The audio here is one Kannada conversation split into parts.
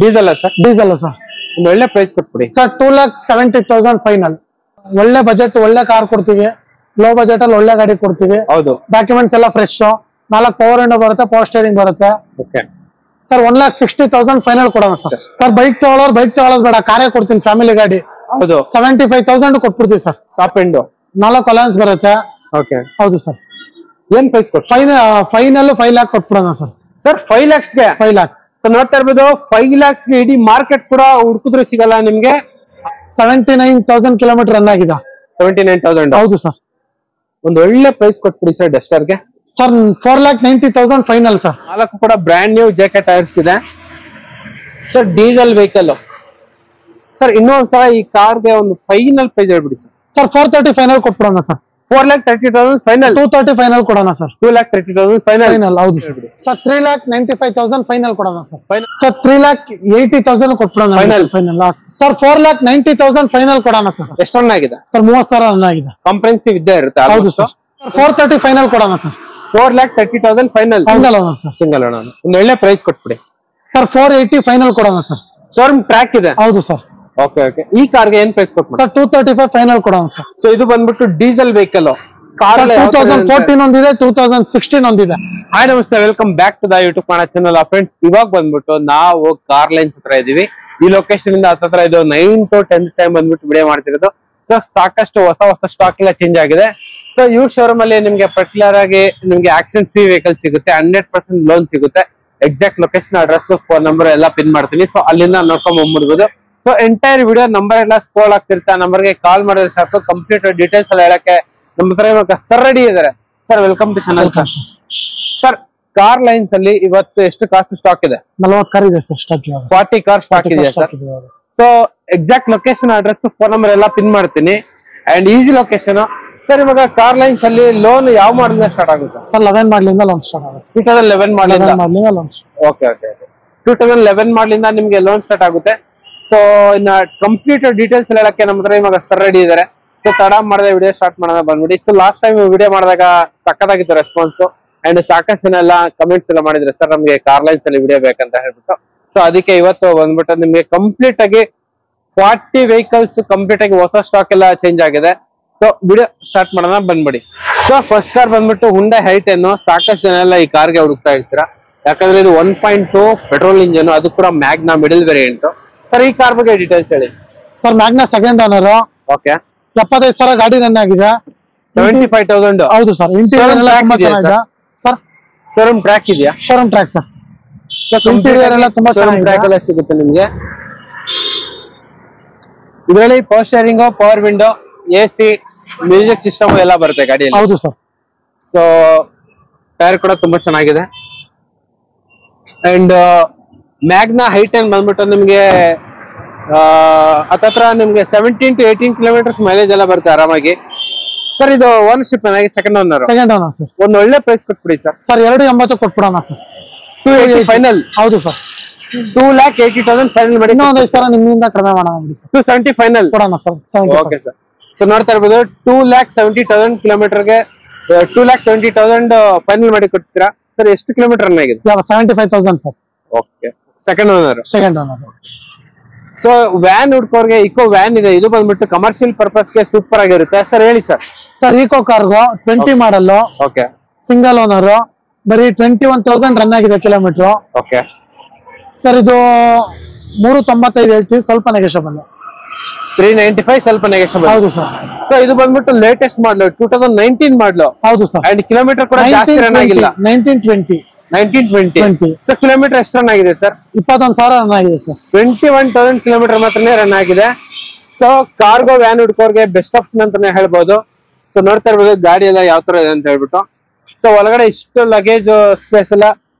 Diesel sir? Diesel sir. ಒಂದು ಒಳ್ಳೆ ಪ್ರೈಸ್ ಕೊಟ್ಬಿಡಿ ಸರ್. 2,70,000 ಫೈನಲ್. ಒಳ್ಳೆ ಬಜೆಟ್, ಒಳ್ಳೆ ಕಾರ್ ಕೊಡ್ತೀವಿ. ಲೋ ಬಜೆಟ್ ಅಲ್ಲಿ ಒಳ್ಳೆ ಗಾಡಿ ಕೊಡ್ತೀವಿ. ಹೌದು. ಡಾಕ್ಯುಮೆಂಟ್ಸ್ ಎಲ್ಲ ಫ್ರೆಶ್. 4 ಪವರ್ ವಿಂಡೋ ಬರುತ್ತೆ, ಪವರ್ ಸ್ಟೇರಿಂಗ್ ಬರುತ್ತೆ. Okay sir. 1,60,000 ಫೈನಲ್ ಕೊಡೋಣ ಸರ್. ಸರ್ ಬೈಕ್ ತಗೊಳ್ಳೋದು ಬೇಡ, ಕಾರೇ ಕೊಡ್ತೀನಿ, ಫ್ಯಾಮಿಲಿ ಗಾಡಿ. ಹೌದು. 75,000 ಕೊಟ್ಬಿಡ್ತೀವಿ ಸರ್. ಟಾಪ್ ಎಂಡ್ 4 ಅಲೌನ್ಸ್ ಬರುತ್ತೆ. ಓಕೆ. ಹೌದು ಸರ್. ಏನ್ ಪ್ರೈಸ್ ಕೊಟ್ಟು ಫೈನಲ್ 5 lakh ಕೊಟ್ಬಿಡೋಣ ಸರ್. ಸರ್ 5 lakhs ಗೆ 5 lakh. ಸೊ ನೋಡ್ತಾ ಇರ್ಬೋದು, 5 lakhs ಗೆ ಇಡೀ ಮಾರ್ಕೆಟ್ ಕೂಡ ಹುಡುಕಿದ್ರು ಸಿಗಲ್ಲ ನಿಮ್ಗೆ. 79,000 ಕಿಲೋಮೀಟರ್ ರನ್ ಆಗಿದೆ. 79,000. ಹೌದು ಸರ್. ಒಂದು ಒಳ್ಳೆ ಪ್ರೈಸ್ ಕೊಟ್ಬಿಡಿ ಸರ್ ಡಸ್ಟರ್ ಗೆ. Sir 4,90,000 final sir. 4 ಕೂಡ ಬ್ರ್ಯಾಂಡ್ ನ್ಯೂ ಜೆಕೆ ಟೈರ್ಸ್ ಇದೆ ಸರ್. Diesel vehicle sir. ಇನ್ನೊಂದ್ಸಲ ಈ ಕಾರ್ಗೆ ಒಂದು ಫೈನಲ್ ಪ್ರೈಸ್ ಹೇಳ್ಬಿಡಿ ಸರ್. ಸರ್ 430 ಫೈನಲ್ ಕೊಟ್ಬಿಡೋಣ ಸರ್. 4,30,000 ಫೈನಲ್. 230 ಫೈನಲ್ ಕೊಡೋಣ ಸರ್. 2,30,000 ಫೈನಲ್. ಹೌದು ಸರ್. ಸರ್ 3,95,000 ಫೈನಲ್ ಕೊಡೋಣ ಸರ್. ಸರ್ 3,80,000 ಕೊಟ್ಬಿಡೋಣ ಫೈನಲ್. ಸರ್ 4,90,000 ಫೈನಲ್ ಕೊಡೋಣ ಸರ್. ಎಷ್ಟು ರನ್ ಆಗಿದೆ ಸರ್? 30,000 ರನ್ ಆಗಿದೆ. ಕಾಂಪ್ರೆನ್ಸಿವ್ ಇದ್ದೇ ಇರುತ್ತೆ. ಹೌದು ಸರ್. 430 ಫೈನಲ್ ಕೊಡೋಣ sir. 4,30,000 final. Single owner sir. Single owner. ಒಂದು ಒಳ್ಳೆ ಪ್ರೈಸ್ ಕೊಟ್ಬಿಡಿ ಸರ್. 480 ಫೈನಲ್ ಕೊಡೋಣ ಸರ್. ಶೋರೂಮ್ ಟ್ರ್ಯಾಕ್ ಇದೆ. ಹೌದು ಸರ್. Okay okay. ಈ ಕಾರ್ಗೆ ಏನ್ ಪ್ರೈಸ್ ಕೊಟ್ಬಿಡಿ ಸರ್? 235 ಫೈನಲ್ ಕೊಡೋಣ ಸರ್. ಸೊ ಇದು ಬಂದ್ಬಿಟ್ಟು ಡೀಸೆಲ್ ವೆಹಿಕಲ್. ಕಾರ್ 2014 ಒಂದಿದೆ, 2016 ಒಂದಿದೆ. ಹಾಯ್ ನಮಸ್ತೆ, welcome back to the YouTube channel. Friends, ಇವಾಗ ಬಂದ್ಬಿಟ್ಟು ನಾವು ಕಾರ್ ಲೈನ್ಸ್ ಹತ್ರ ಇದೀವಿ. ಈ ಲೊಕೇಶನ್ ಇಂದ ಹತ್ರ ಇದು 9th to 10th ಟೈಮ್ ಬಂದ್ಬಿಟ್ಟು ವಿಡಿಯೋ ಮಾಡ್ತಿರೋದು. ಸೊ ಸಾಕಷ್ಟು ಹೊಸ ಸ್ಟಾಕ್ ಎಲ್ಲ ಚೇಂಜ್ ಆಗಿದೆ. ಸೊ ಇವ್ರ ಶೋರೂಮ್ ಅಲ್ಲಿ ನಿಮ್ಗೆ ಪರ್ಟಿಕ್ಯುಲರ್ ಆಗಿ ನಿಮ್ಗೆ ಆಕ್ಸಿಡೆಂಟ್ ಫ್ರೀ ವೆಹಿಕಲ್ ಸಿಗುತ್ತೆ, 100% ಲೋನ್ ಸಿಗುತ್ತೆ. Exact location, address, phone number ಎಲ್ಲ ಪಿನ್ ಮಾಡ್ತೀನಿ. ಸೊ ಅಲ್ಲಿಂದ ನೋಡ್ಕೊಂಡ್ ಬಂದ್ಬಿಡ್ಬೋದು. ಸೊ ಎಂಟೈರ್ ವಿಡಿಯೋ ನಂಬರ್ ಎಲ್ಲ ಸ್ಕ್ರೋಲ್ ಆಗ್ತಿರುತ್ತೆ. ಆ ನಂಬರ್ಗೆ ಕಾಲ್ ಮಾಡಿದ್ರೆ ಸಾಕು, ಕಂಪ್ಲೀಟ್ ಡೀಟೇಲ್ಸ್ ಎಲ್ಲ ಹೇಳಕ್ಕೆ ನಮ್ಮ ಹತ್ರ ಇವಾಗ ಸರ್ ರೆಡಿ ಇದಾರೆ. Sir welcome to channel. Sir car lines ಅಲ್ಲಿ ಇವತ್ತು ಎಷ್ಟು ಕಾಸ್ಟ್ ಸ್ಟಾಕ್ ಇದೆ? 40 ಕಾರ್ ಇದೆ ಸರ್. ಸ್ಟಾಕ್ 40 ಕಾರ್ ಸ್ಟಾಕ್ ಇದೆ sir. So exact location, address, phone number ಎಲ್ಲ ಪಿನ್ ಮಾಡ್ತೀನಿ. And easy location. ಸರ್ ಇವಾಗ ಕಾರ್ ಲೈನ್ಸ್ ಅಲ್ಲಿ ಲೋನ್ ಯಾವ ಮಾಡಲ್ ಸ್ಟಾರ್ಟ್ ಆಗುತ್ತೆ ಸರ್? 11 ಮಾಡಲಿಂದ ಲೋನ್ ಸ್ಟಾರ್ಟ್ ಆಗುತ್ತೆ. 2011 ಮಾಡಲಿಂದ ಲೋನ್. Okay okay. 2011 ಮಾಡಲಿಂದ ನಿಮ್ಗೆ ಲೋನ್ ಸ್ಟಾರ್ಟ್ ಆಗುತ್ತೆ. ಸೊ ಇನ್ನ ಕಂಪ್ಲೀಟ್ ಡೀಟೇಲ್ಸ್ ಹೇಳಕ್ಕೆ ನಮ್ಮ ಹತ್ರ ಇವಾಗ ಸರ್ ರೆಡಿ ಇದಾರೆ. ಸೊ ತಡ ಮಾಡದೆ ವಿಡಿಯೋ ಸ್ಟಾರ್ಟ್ ಮಾಡೋಣ ಬಂದ್ಬಿಡಿ. ಸೊ ಲಾಸ್ಟ್ ಟೈಮ್ ವಿಡಿಯೋ ಮಾಡಿದಾಗ ಸಕ್ಕತ್ತಾಗಿತ್ತು ರೆಸ್ಪಾನ್ಸ್. ಅಂಡ್ ಸಾಕಷ್ಟು ಜನ ಎಲ್ಲ ಕಮೆಂಟ್ಸ್ ಎಲ್ಲ ಮಾಡಿದ್ರೆ, ಸರ್ ನಮ್ಗೆ ಕಾರ್ ಲೈನ್ಸ್ ಅಲ್ಲಿ ವಿಡಿಯೋ ಬೇಕಂತ ಹೇಳ್ಬಿಟ್ಟು. ಸೊ ಅದಕ್ಕೆ ಇವತ್ತು ಬಂದ್ಬಿಟ್ಟು ನಿಮ್ಗೆ ಕಂಪ್ಲೀಟ್ ಆಗಿ 40 ವೆಹಿಕಲ್ಸ್ ಕಂಪ್ಲೀಟ್ ಆಗಿ ಹೊಸ ಸ್ಟಾಕ್ ಎಲ್ಲ ಚೇಂಜ್ ಆಗಿದೆ. ಸೊ ವಿಡಿಯೋ ಸ್ಟಾರ್ಟ್ ಮಾಡೋಣ ಬಂದ್ಬಿಡಿ. ಸೊ ಫಸ್ಟ್ ಕಾರ್ ಬಂದ್ಬಿಟ್ಟು ಹುಂಡೈ i10. ಸಾಕಷ್ಟು ಜನ ಎಲ್ಲ ಈ ಕಾರ್ಗೆ ಹುಡುಕ್ತಾ ಇರ್ತೀರಾ, ಯಾಕಂದ್ರೆ ಇದು 1.2 ಪೆಟ್ರೋಲ್ ಇಂಜಿನ್, ಅದು ಕೂಡ ಮ್ಯಾಗ್ನಾ ಮಿಡಲ್ ವೇರಿಯಂಟ್. ಸರ್ ಈ ಕಾರ್ ಬಗ್ಗೆ ಡೀಟೇಲ್ಸ್ ಹೇಳಿ. Sir Magna second owner. Okay. 75,000 ಗಾಡಿ ರನ್ ಆಗಿದೆ. 75,000. ಹೌದು ಸರ್. ಇಂಟೀರಿಯರ್ ಎಲ್ಲ ತುಂಬಾ ಚೆನ್ನಾಗಿದೆ ಸರ್. ಶೋರೂಮ್ ಟ್ರ್ಯಾಕ್ ಇದೆಯಾ? Showroom track sir. ಇಂಟೀರಿಯರ್ ಎಲ್ಲ ತುಂಬಾ ಚೆನ್ನಾಗಿದೆ. ಟ್ರ್ಯಾಕ್ ಎಲ್ಲ ಸಿಗುತ್ತೆ ನಿಮ್ಗೆ. ಇದರಲ್ಲಿ power steering, power window, AC, music system ಎಲ್ಲ ಬರುತ್ತೆ ಗಾಡಿಯಲ್ಲಿ. ಹೌದು ಸರ್. ಸೊ ಟೈರ್ ಕೂಡ ತುಂಬಾ ಚೆನ್ನಾಗಿದೆ. ಅಂಡ್ ಮ್ಯಾಗ್ನಾ i10 ಬಂದ್ಬಿಟ್ಟು ನಿಮ್ಗೆ ಹತ್ತತ್ರ ನಿಮ್ಗೆ 17 to 18 ಕಿಲೋಮೀಟರ್ಸ್ ಮೈಲೇಜ್ ಎಲ್ಲ ಬರುತ್ತೆ ಆರಾಮಾಗಿ. ಸರ್ ಇದು ownership second owner. Second owner sir. ಒಂದು ಒಳ್ಳೆ ಪ್ರೈಸ್ ಕೊಟ್ಬಿಡಿ ಸರ್. ಸರ್ 280 ಕೊಟ್ಬಿಡೋಣ ಸರ್. 280 ಫೈನಲ್. ಹೌದು ಸರ್. 2,80,000 ಫೈನಲ್ ಮಾಡಿ. ಇನ್ನೊಂದು 5,000 ನಿಮ್ಮಿಂದ ಕಡಿಮೆ ಮಾಡೋಣ ಸರ್. 270 ಫೈನಲ್ ಕೊಡೋಣ ಸರ್. Okay sir. ಸೊ ನೋಡ್ತಾ ಇರ್ಬೋದು, 2,70,000 ಕಿಲೋಮೀಟರ್ಗೆ 2,70,000 ಫೈನಲ್ ಮಾಡಿ ಕೊಡ್ತೀರಾ. ಸರ್ ಎಷ್ಟು ಕಿಲೋಮೀಟರ್ ರನ್ ಆಗಿದೆ? 75,000 sir. Okay. Second owner. Second owner. So van ಹುಡ್ಕೋರ್ಗೆ ಇಕೋ ವ್ಯಾನ್ ಇದೆ. ಇದು ಬಂದ್ಬಿಟ್ಟು ಕಮರ್ಷಿಯಲ್ ಪರ್ಪಸ್ಗೆ ಸೂಪರ್ ಆಗಿರುತ್ತೆ. ಸರ್ ಹೇಳಿ sir. Sir Eeco cargo 20 model. Okay. Single owner. ಬರೀ 21,000 ರನ್ ಆಗಿದೆ ಕಿಲೋಮೀಟರ್. ಓಕೆ. ಸರ್ ಇದು 395 ಹೇಳ್ತೀವಿ, ಸ್ವಲ್ಪ ನೆಗೆಷಬಲ್. 395 ಸ್ವಲ್ಪ ನೆಗೆಷಬಲ್. ಹೌದು ಸರ್. ಸೊ ಇದು ಬಂದ್ಬಿಟ್ಟು ಲೇಟೆಸ್ಟ್ ಮಾಡಲು 2019 ಮಾಡಲು. ಹೌದು ಸರ್. ಅಂಡ್ ಕಿಲೋಮೀಟರ್ ಕೂಡ ಜಾಸ್ತಿ ರನ್ ಆಗಿಲ್ಲ. 1920. ಸೊ ಕಿಲೋಮೀಟರ್ ಎಷ್ಟು ರನ್ ಆಗಿದೆ ಸರ್? 21,000 ರನ್ ಆಗಿದೆ ಸರ್. 21,000 ಕಿಲೋಮೀಟರ್ ಮಾತ್ರನೇ ರನ್ ಆಗಿದೆ. ಸೊ ಕಾರ್ಗೋ ವ್ಯಾನ್ ಹುಡ್ಕೋರ್ಗೆ ಬೆಸ್ಟ್ ಆಪ್ಷನ್ ಅಂತಾನೆ ಹೇಳ್ಬೋದು. ಸೊ ನೋಡ್ತಾ ಇರ್ಬೋದು ಗಾಡಿ ಎಲ್ಲ ಯಾವ ತರ ಇದೆ ಅಂತ ಹೇಳ್ಬಿಟ್ಟು. ಸೊ ಒಳಗಡೆ ಇಷ್ಟು ಲಗೇಜ್ ಸ್ಪೇಸ್ ಎಲ್ಲ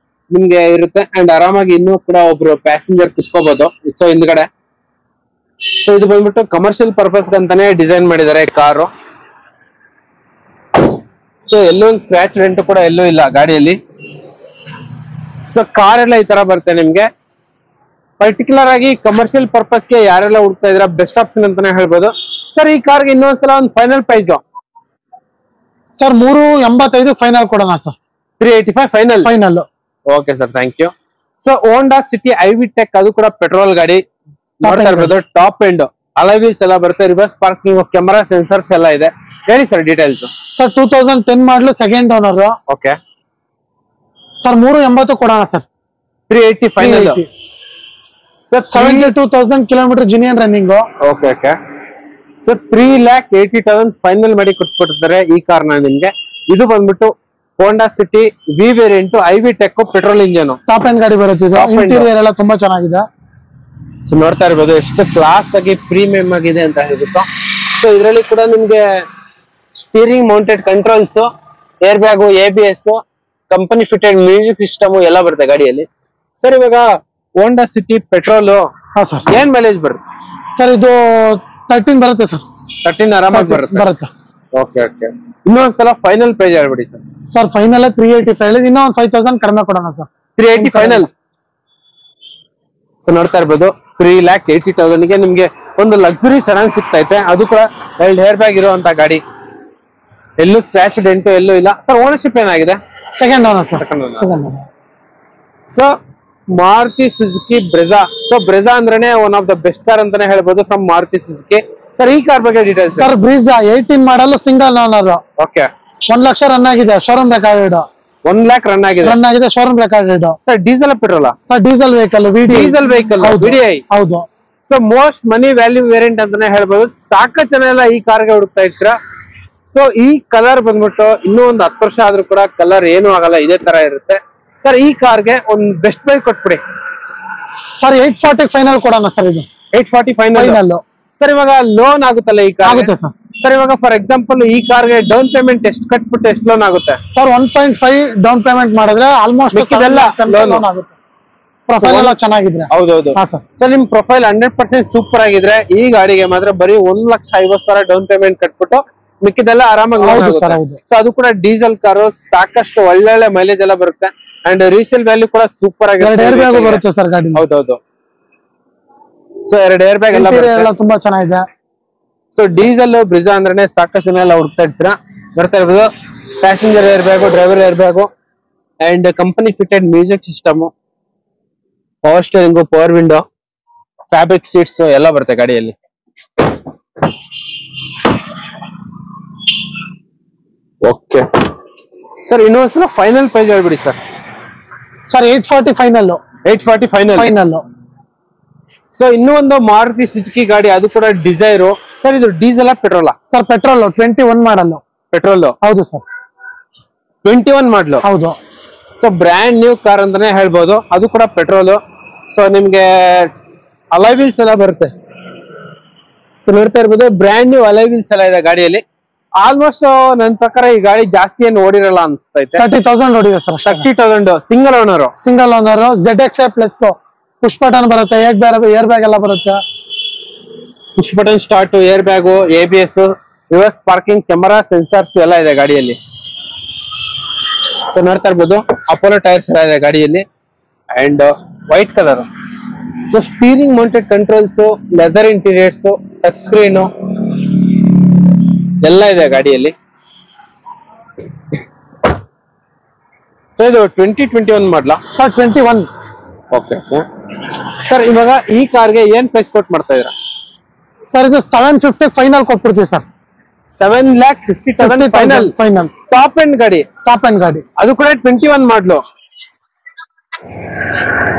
ನಿಮ್ಗೆ ಇರುತ್ತೆ. ಅಂಡ್ ಆರಾಮಾಗಿ ಇನ್ನೂ ಕೂಡ ಒಬ್ರು ಪ್ಯಾಸೆಂಜರ್ ಕುತ್ಕೋಬಹುದು. ಸೊ ಹಿಂದ್ಗಡೆ. ಸೊ ಇದು ಬಂದ್ಬಿಟ್ಟು ಕಮರ್ಷಿಯಲ್ ಪರ್ಪಸ್ ಅಂತಾನೆ ಡಿಸೈನ್ ಮಾಡಿದ್ದಾರೆ ಕಾರು. ಸೊ ಎಲ್ಲೂ ಒಂದು ಸ್ಕ್ರಾಚ್ ಡೆಂಟ್ ಕೂಡ ಎಲ್ಲೂ ಇಲ್ಲ ಗಾಡಿಯಲ್ಲಿ. ಸೊ ಕಾರ್ ಎಲ್ಲ ಈ ತರ ಬರುತ್ತೆ ನಿಮ್ಗೆ. ಪರ್ಟಿಕ್ಯುಲರ್ ಆಗಿ ಕಮರ್ಷಿಯಲ್ ಪರ್ಪಸ್ಗೆ ಯಾರೆಲ್ಲ ಹುಡುಕ್ತಾ ಇದ್ರ ಬೆಸ್ಟ್ ಆಪ್ಷನ್ ಅಂತಾನೆ ಹೇಳ್ಬೋದು. ಸರ್ ಈ ಕಾರ್ಗೆ ಇನ್ನೊಂದ್ಸಲ ಒಂದು ಫೈನಲ್ ಪ್ರೈಸ್ ಸರ್ 385 ಫೈನಲ್ ಕೊಡೋಣ sir. 385 final. Final. Okay sir, thank you. So Honda City i-VTEC ಅದು ಕೂಡ ಪೆಟ್ರೋಲ್ ಗಾಡಿ ನೋಡ್ತಾ ಇರ್ಬೋದು. ಟಾಪ್ ಎಂಡ್ ಅಲೈವೀಲ್ಸ್ ಎಲ್ಲ ಬರುತ್ತೆ, ರಿವರ್ಸ್ ಪಾರ್ಕಿಂಗ್, ಕ್ಯಾಮೆರಾ ಸೆನ್ಸರ್ಸ್ ಎಲ್ಲ ಇದೆ. ಹೇಳಿ ಸರ್ ಡೀಟೇಲ್ಸ್. ಸರ್ 2010 ಮಾಡಲು ಸೆಕೆಂಡ್ ಓನರ್. ಓಕೆ ಸರ್ 380 ಕೊಡೋಣ sir. 380 final sir. 72,000 kilometre genuine running. Okay okay sir 3,80,000 final ಮಾಡಿ ಕೊಟ್ಬಿಡ್ತಾರೆ ಈ ಕಾರ್ನ ನಿಮ್ಗೆ. ಇದು ಬಂದ್ಬಿಟ್ಟು Honda City V variant iVTEC petrol engine top end ಗಾಡಿ ಬರುತ್ತೆ. ಇಂಟೀರಿಯರ್ ಎಲ್ಲ ತುಂಬಾ ಚೆನ್ನಾಗಿದೆ. ಸೊ ನೋಡ್ತಾ ಇರ್ಬೋದು ಎಷ್ಟು ಕ್ಲಾಸ್ ಆಗಿ ಪ್ರೀಮಿಯಂ ಆಗಿದೆ ಅಂತ ಹೇಳ್ಬಿಟ್ಟು. ಸೊ ಇದರಲ್ಲಿ ಕೂಡ ನಿಮ್ಗೆ steering mounted controls, air bag, ABS, company fitted music system ಎಲ್ಲ ಬರುತ್ತೆ ಗಾಡಿಯಲ್ಲಿ. ಸರ್ ಇವಾಗ ಹೋಂಡಾ ಸಿಟಿ ಪೆಟ್ರೋಲ್ ಸರ್ ಏನ್ ಮೈಲೇಜ್ ಬರುತ್ತೆ ಸರ್? ಇದು 13 ಬರುತ್ತೆ ಸರ್. 13 ಆರಾಮಾಗಿ ಬರುತ್ತೆ. ಓಕೆ ಓಕೆ ಇನ್ನೊಂದ್ಸಲ ಫೈನಲ್ ಪ್ರೈಸ್ ಹೇಳ್ಬಿಡಿ ಸರ್. ಸರ್ ಫೈನಲ್ 385, ಇನ್ನೂ ಒಂದು 5,000 ಕಡಿಮೆ ಕೊಡೋಣ ಸರ್. 380 ಫೈನಲ್. ಸೊ ನೋಡ್ತಾ ಇರ್ಬೋದು 3,80,000 ಗೆ ನಿಮ್ಗೆ ಒಂದು ಲಕ್ಸುರಿ ಸಡನ್ ಸಿಗ್ತೈತೆ. ಅದು ಕೂಡ 2 ಏರ್ ಬ್ಯಾಗ್ ಇರುವಂತ ಗಾಡಿ, ಎಲ್ಲೂ ಸ್ಕ್ರಾಚ್ ಡೆಂಟು ಎಲ್ಲೂ ಇಲ್ಲ. ಸರ್ ಓನರ್ಶಿಪ್ ಏನಾಗಿದೆ? Second owner sir. Second owner. Second owner. So Maruti Suzuki Brezza. So Brezza ಅಂದ್ರೆ one of the best car ಅಂತಾನೆ ಹೇಳ್ಬೋದು ಫ್ರಮ್ ಮಾರುತಿ ಸುಜುಕಿ. ಸರ್ ಈ ಕಾರ್ ಬಗ್ಗೆ details. Sir Brezza 18 model single owner. Okay 1 lakh run ಆಗಿದೆ. Showroom recorded. 1 lakh ರನ್ ಆಗಿದೆ. Showroom recorded. Sir diesel petrol? Sir diesel vehicle. Diesel vehicle VDI. ಹೌದು. So most money value variant ಅಂತಾನೆ ಹೇಳ್ಬೋದು. ಸಾಕಷ್ಟು ಜನ ಎಲ್ಲ ಈ ಕಾರ್ಗೆ ಹುಡುಕ್ತಾ ಇರ್ತೀರಾ. ಸೊ ಈ ಕಲರ್ ಬಂದ್ಬಿಟ್ಟು ಇನ್ನೂ ಒಂದು 10 ವರ್ಷ ಆದ್ರೂ ಕೂಡ ಕಲರ್ ಏನು ಆಗಲ್ಲ, ಇದೇ ತರ ಇರುತ್ತೆ. ಸರ್ ಈ ಕಾರ್ಗೆ ಒಂದು ಬೆಸ್ಟ್ ಪ್ರೈಸ್ ಕೊಟ್ಬಿಡಿ ಸರ್. 840 ಫೈನಲ್ ಕೊಡೋಣ ಸರ್. ಇದು 840 ಫೈನಲ್. ಸರ್ ಇವಾಗ ಲೋನ್ ಆಗುತ್ತಲ್ಲ ಈ ಕಾರ್? ಆಗುತ್ತೆ ಸರ್. ಸರ್ ಇವಾಗ ಫಾರ್ ಎಕ್ಸಾಂಪಲ್ ಈ ಕಾರ್ಗೆ ಡೌನ್ ಪೇಮೆಂಟ್ ಎಷ್ಟು ಕಟ್ಬಿಟ್ಟು ಎಷ್ಟು ಲೋನ್ ಆಗುತ್ತೆ? ಸರ್ 1.5 ಡೌನ್ ಪೇಮೆಂಟ್ ಮಾಡಿದ್ರೆ ಆಲ್ಮೋಸ್ಟ್ ಲೋನ್ ಆಗುತ್ತೆ. ಪ್ರೊಫೈಲ್ ಎಲ್ಲ ಚೆನ್ನಾಗಿದ್ರೆ. ಹೌದೌದು ಸರ್. ನಿಮ್ ಪ್ರೊಫೈಲ್ 100% ಸೂಪರ್ ಆಗಿದ್ರೆ ಈ ಗಾಡಿಗೆ ಮಾತ್ರ ಬರೀ 1,50,000 ಡೌನ್ ಪೇಮೆಂಟ್ ಕಟ್ಬಿಟ್ಟು ಮಿಕ್ಕಿದೆಲ್ಲ ಆರಾಮಾಗಿ ಲೋನ್ ಆಗುತ್ತೆ. ಸೊ ಅದು ಕೂಡ ಡೀಸೆಲ್ ಕಾರು, ಸಾಕಷ್ಟು ಒಳ್ಳೊಳ್ಳೆ ಮೈಲೇಜ್ ಎಲ್ಲ ಬರುತ್ತೆ ಅಂಡ್ ರೀಸೇಲ್ ವ್ಯಾಲ್ಯೂ ಕೂಡ ಸೂಪರ್ ಆಗಿ ಬರುತ್ತೆ ಸರ್ ಗಾಡಿ. ಹೌದೌದು. ಸೊ 2 ಏರ್ ಬ್ಯಾಗ್ ಎಲ್ಲ ತುಂಬಾ ಚೆನ್ನಾಗಿದೆ. ಸೊ ಡೀಸೆಲ್ ಬ್ರಿಜಾ ಅಂದ್ರೆ ಸಾಕಷ್ಟು ಜನ ಎಲ್ಲ ಹುಡುಕ್ತಾ ಇರ್ತೀರಾ. ಬರ್ತಾ ಇರ್ಬೋದು passenger air bag, driver air bag and company fitted music system, power steering, power window, fabric seats ಎಲ್ಲ ಬರುತ್ತೆ ಗಾಡಿಯಲ್ಲಿ. ಓಕೆ ಸರ್ ಇನ್ನೊಂದ್ಸಲ ಫೈನಲ್ ಪ್ರೈಸ್ ಹೇಳ್ಬಿಡಿ sir. Sir 840 final. 840 final. So ಇನ್ನೂ ಒಂದು ಮಾರುತಿ ಸುಜುಕಿ ಗಾಡಿ, ಅದು ಕೂಡ ಡಿಸೈರು. ಸರ್ ಇದು ಡೀಸೆಲ್ ಪೆಟ್ರೋಲಾ? Sir petrol. 21 ಮಾಡಲ್. ಪೆಟ್ರೋಲ್? ಹೌದು ಸರ್. 21 ಮಾಡಲು? ಹೌದು. ಸೊ ಬ್ರ್ಯಾಂಡ್ ನ್ಯೂ ಕಾರ್ ಅಂತಾನೆ ಹೇಳ್ಬೋದು. ಅದು ಕೂಡ ಪೆಟ್ರೋಲ್. ಸೊ ನಿಮ್ಗೆ ಅಲೈವೀಲ್ಸ್ ಎಲ್ಲ ಬರುತ್ತೆ. ಸೊ ನೋಡ್ತಾ ಇರ್ಬೋದು ಬ್ರ್ಯಾಂಡ್ ನ್ಯೂ ಅಲೈವೀಲ್ಸ್ ಎಲ್ಲ ಇದೆ ಗಾಡಿಯಲ್ಲಿ. ಆಲ್ಮೋಸ್ಟ್ ನನ್ನ ಪ್ರಕಾರ ಈ ಗಾಡಿ ಜಾಸ್ತಿ ಏನು ಓಡಿರಲ್ಲ ಅನ್ಸ್ತೈತೆ. 30,000 ಓಡಿದೆ sir. 30,000 single owner. ZXA plus push button ಬರುತ್ತೆ, ಏರ್ ಬ್ಯಾಗ್ ಎಲ್ಲ ಬರುತ್ತೆ. Push button start, air bag, ABS, reverse parking, camera sensors ಎಲ್ಲ ಇದೆ ಗಾಡಿಯಲ್ಲಿ. ಸೊ ನೋಡ್ತಾ ಇರ್ಬೋದು ಅಪೋಲೋ ಟೈರ್ಸ್ ಎಲ್ಲ ಇದೆ ಗಾಡಿಯಲ್ಲಿ and white colour. So steering mounted controls, leather interiors, touch screen ಎಲ್ಲ ಇದೆ ಗಾಡಿಯಲ್ಲಿ. ಸೊ ಇದು 2021 ಮಾಡಲ ಸರ್? 21. Okay sir. ಇವಾಗ ಈ ಕಾರ್ಗೆ ಏನ್ ಪ್ರೈಸ್ ಕೊಟ್ ಮಾಡ್ತಾ ಇದೀರಾ ಸರ್? ಇದು 750 ಫೈನಲ್ ಕೊಟ್ಬಿಡ್ತೀವಿ ಸರ್. 7,50,000 ಫೈನಲ್. ಟಾಪ್ ಎಂಡ್ ಗಾಡಿ? ಟಾಪ್ ಎಂಡ್ ಗಾಡಿ. ಅದು ಕೂಡ 21 ಮಾಡಲು?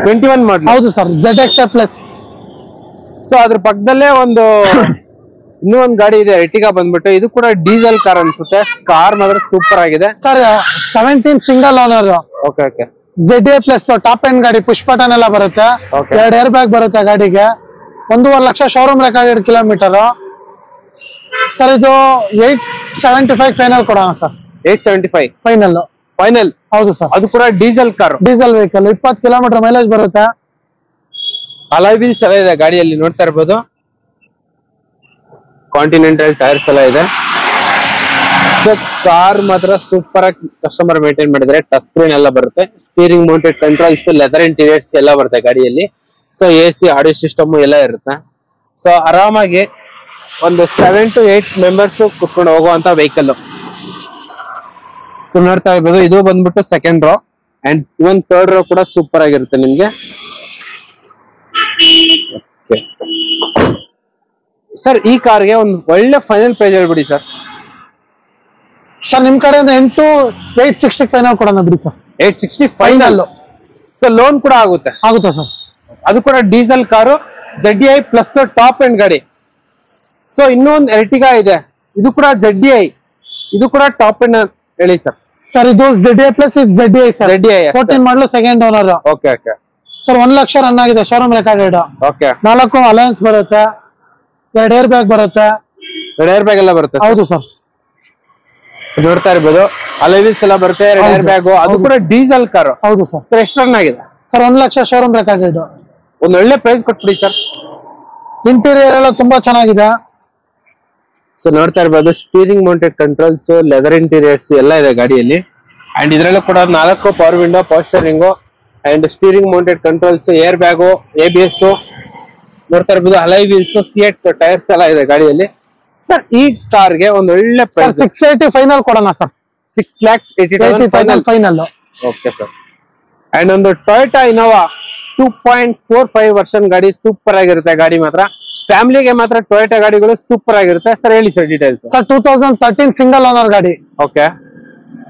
21 ಮಾಡಲು? ಹೌದು ಸರ್. ZXA plus. ಸೊ ಅದ್ರ ಪಕ್ಕದಲ್ಲೇ ಒಂದು ಇನ್ನೂ ಒಂದು ಗಾಡಿ ಇದೆ, ಎರ್ಟಿಗಾ ಬಂದ್ಬಿಟ್ಟು. ಇದು ಕೂಡ ಡೀಸೆಲ್ ಕಾರ್ ಅನ್ಸುತ್ತೆ. ಕಾರ್ ಮಾತ್ರ ಸೂಪರ್ ಆಗಿದೆ sir. 17 single owner. Okay okay. ZA plus top end ಗಾಡಿ, ಪುಷ್ ಬಟನ್ ಎಲ್ಲ ಬರುತ್ತೆ. 2 ಏರ್ ಬ್ಯಾಗ್ ಬರುತ್ತೆ ಗಾಡಿಗೆ. 1.5 lakh showroom recorded kilometre. Sir ಇದು 875 ಫೈನಲ್ ಕೊಡೋಣ ಸರ್. 875 ಫೈನಲ್. ಹೌದು ಸರ್. ಅದು ಕೂಡ diesel car, diesel vehicle. 20 kilometre mileage ಬರುತ್ತೆ. ಅಲಾಯ್ ವೀಲ್ಸ್ ಎಲ್ಲ ಇದೆ ಗಾಡಿಯಲ್ಲಿ ನೋಡ್ತಾ ಇರ್ಬೋದು. ಕಾಂಟಿನೆಂಟಲ್ ಟೈರ್ಸ್ ಎಲ್ಲ ಇದೆ. ಸೊ ಕಾರ್ ಮಾತ್ರ ಸೂಪರ್ ಆಗಿ ಕಸ್ಟಮರ್ ಮೇಂಟೈನ್ ಮಾಡಿದ್ರೆ. ಟಚ್ ಸ್ಕ್ರೀನ್ ಎಲ್ಲ ಬರುತ್ತೆ, steering mounted controls, leather interiors ಎಲ್ಲ ಬರುತ್ತೆ ಗಾಡಿಯಲ್ಲಿ. ಸೊ AC, ಆಡಿಯೋ ಸಿಸ್ಟಮ್ ಎಲ್ಲ ಇರುತ್ತೆ. ಸೊ ಆರಾಮಾಗಿ ಒಂದು 7 to 8 ಮೆಂಬರ್ಸ್ ಕುತ್ಕೊಂಡು ಹೋಗುವಂತ ವೆಹಿಕಲ್. ಸೊ ನೋಡ್ತಾ ಇರ್ಬೋದು ಇದು ಬಂದ್ಬಿಟ್ಟು second row. And even third row ಕೂಡ ಸೂಪರ್ ಆಗಿರುತ್ತೆ ನಿಮ್ಗೆ. ಸರ್ ಈ ಕಾರ್ಗೆ ಒಂದು ಒಳ್ಳೆ ಫೈನಲ್ ಪ್ರೈಸ್ ಹೇಳ್ಬಿಡಿ ಸರ್. ಸರ್ ನಿಮ್ ಕಡೆಯಿಂದ 860 ಫೈನಲ್ ಕೊಡೋಣ ಬಿಡಿ ಸರ್. 860 ಫೈನಲ್. ಸೊ ಲೋನ್ ಕೂಡ ಆಗುತ್ತೆ ಸರ್. ಅದು ಕೂಡ diesel car, ZDI plus top end ಗಾಡಿ. ಸೊ ಇನ್ನೊಂದು ಎರ್ಟಿಗಾ ಇದೆ, ಇದು ಕೂಡ ZDI, ಇದು ಕೂಡ ಟಾಪ್ ಎಂಡ್ ಹೇಳಿ ಸರ್. ಸರ್ ಇದು ZDI plus ZDI sir. ZDI 14 ಮಾಡಲು second owner. Okay okay sir 1 lakh run ಆಗಿದೆ, ಶೋರೂಮ್ ರೆಕಾರ್ಡೆಡ್. ಓಕೆ 4 ಅಲಯನ್ಸ್ ಬರುತ್ತೆ, 2 ಏರ್ ಬ್ಯಾಗ್ ಬರುತ್ತೆ. 2 ಏರ್ ಬ್ಯಾಗ್ ಎಲ್ಲ ಬರುತ್ತೆ. ಹೌದು ಸರ್. ನೋಡ್ತಾ ಇರ್ಬೋದು, ಅಲೈವಿಲ್ಸ್ ಎಲ್ಲ ಬರುತ್ತೆ, 2 ಏರ್ ಬ್ಯಾಗ್. ಅದು ಕೂಡ ಡೀಸೆಲ್ ಕಾರು. ಹೌದು ಸರ್. ಸರ್ ಎಷ್ಟು ರನ್ ಆಗಿದೆ ಸರ್? 1 lakh showroom recorded. ಒಂದು ಒಳ್ಳೆ ಪ್ರೈಸ್ ಕೊಟ್ಬಿಡಿ ಸರ್. ಇಂಟೀರಿಯರ್ ಎಲ್ಲ ತುಂಬಾ ಚೆನ್ನಾಗಿದೆ. ಸೊ ನೋಡ್ತಾ ಇರ್ಬೋದು, steering mounted controls, leather interiors ಎಲ್ಲ ಇದೆ ಗಾಡಿಯಲ್ಲಿ. ಅಂಡ್ ಇದ್ರಲ್ಲೂ ಕೂಡ 4 power window, power steering and steering mounted controls, air bag, ABS. ನೋಡ್ತಾ ಇರ್ಬೋದು, ಅಲೈ ವೀಲ್ಸ್, ಸಿಯೆಟ್ ಟೈರ್ಸ್ ಎಲ್ಲ ಇದೆ ಗಾಡಿಯಲ್ಲಿ. ಸರ್ ಈ ಕಾರ್ಗೆ ಒಂದು ಒಳ್ಳೆ ಪ್ರೈಸ್ 680 ಫೈನಲ್ ಕೊಡೋಣ sir. 6,80,000 final. Okay sir. And ಒಂದು ಟೊಯೋಟಾ ಇನೋವಾ 2.45 ವರ್ಷನ್ ಗಾಡಿ, ಸೂಪರ್ ಆಗಿರುತ್ತೆ ಗಾಡಿ ಮಾತ್ರ. ಫ್ಯಾಮಿಲಿಗೆ ಮಾತ್ರ ಟೊಯೋಟಾ ಗಾಡಿಗಳು ಸೂಪರ್ ಆಗಿರುತ್ತೆ. ಸರ್ ಹೇಳಿ sir details. Sir 2013 single owner ಗಾಡಿ. ಓಕೆ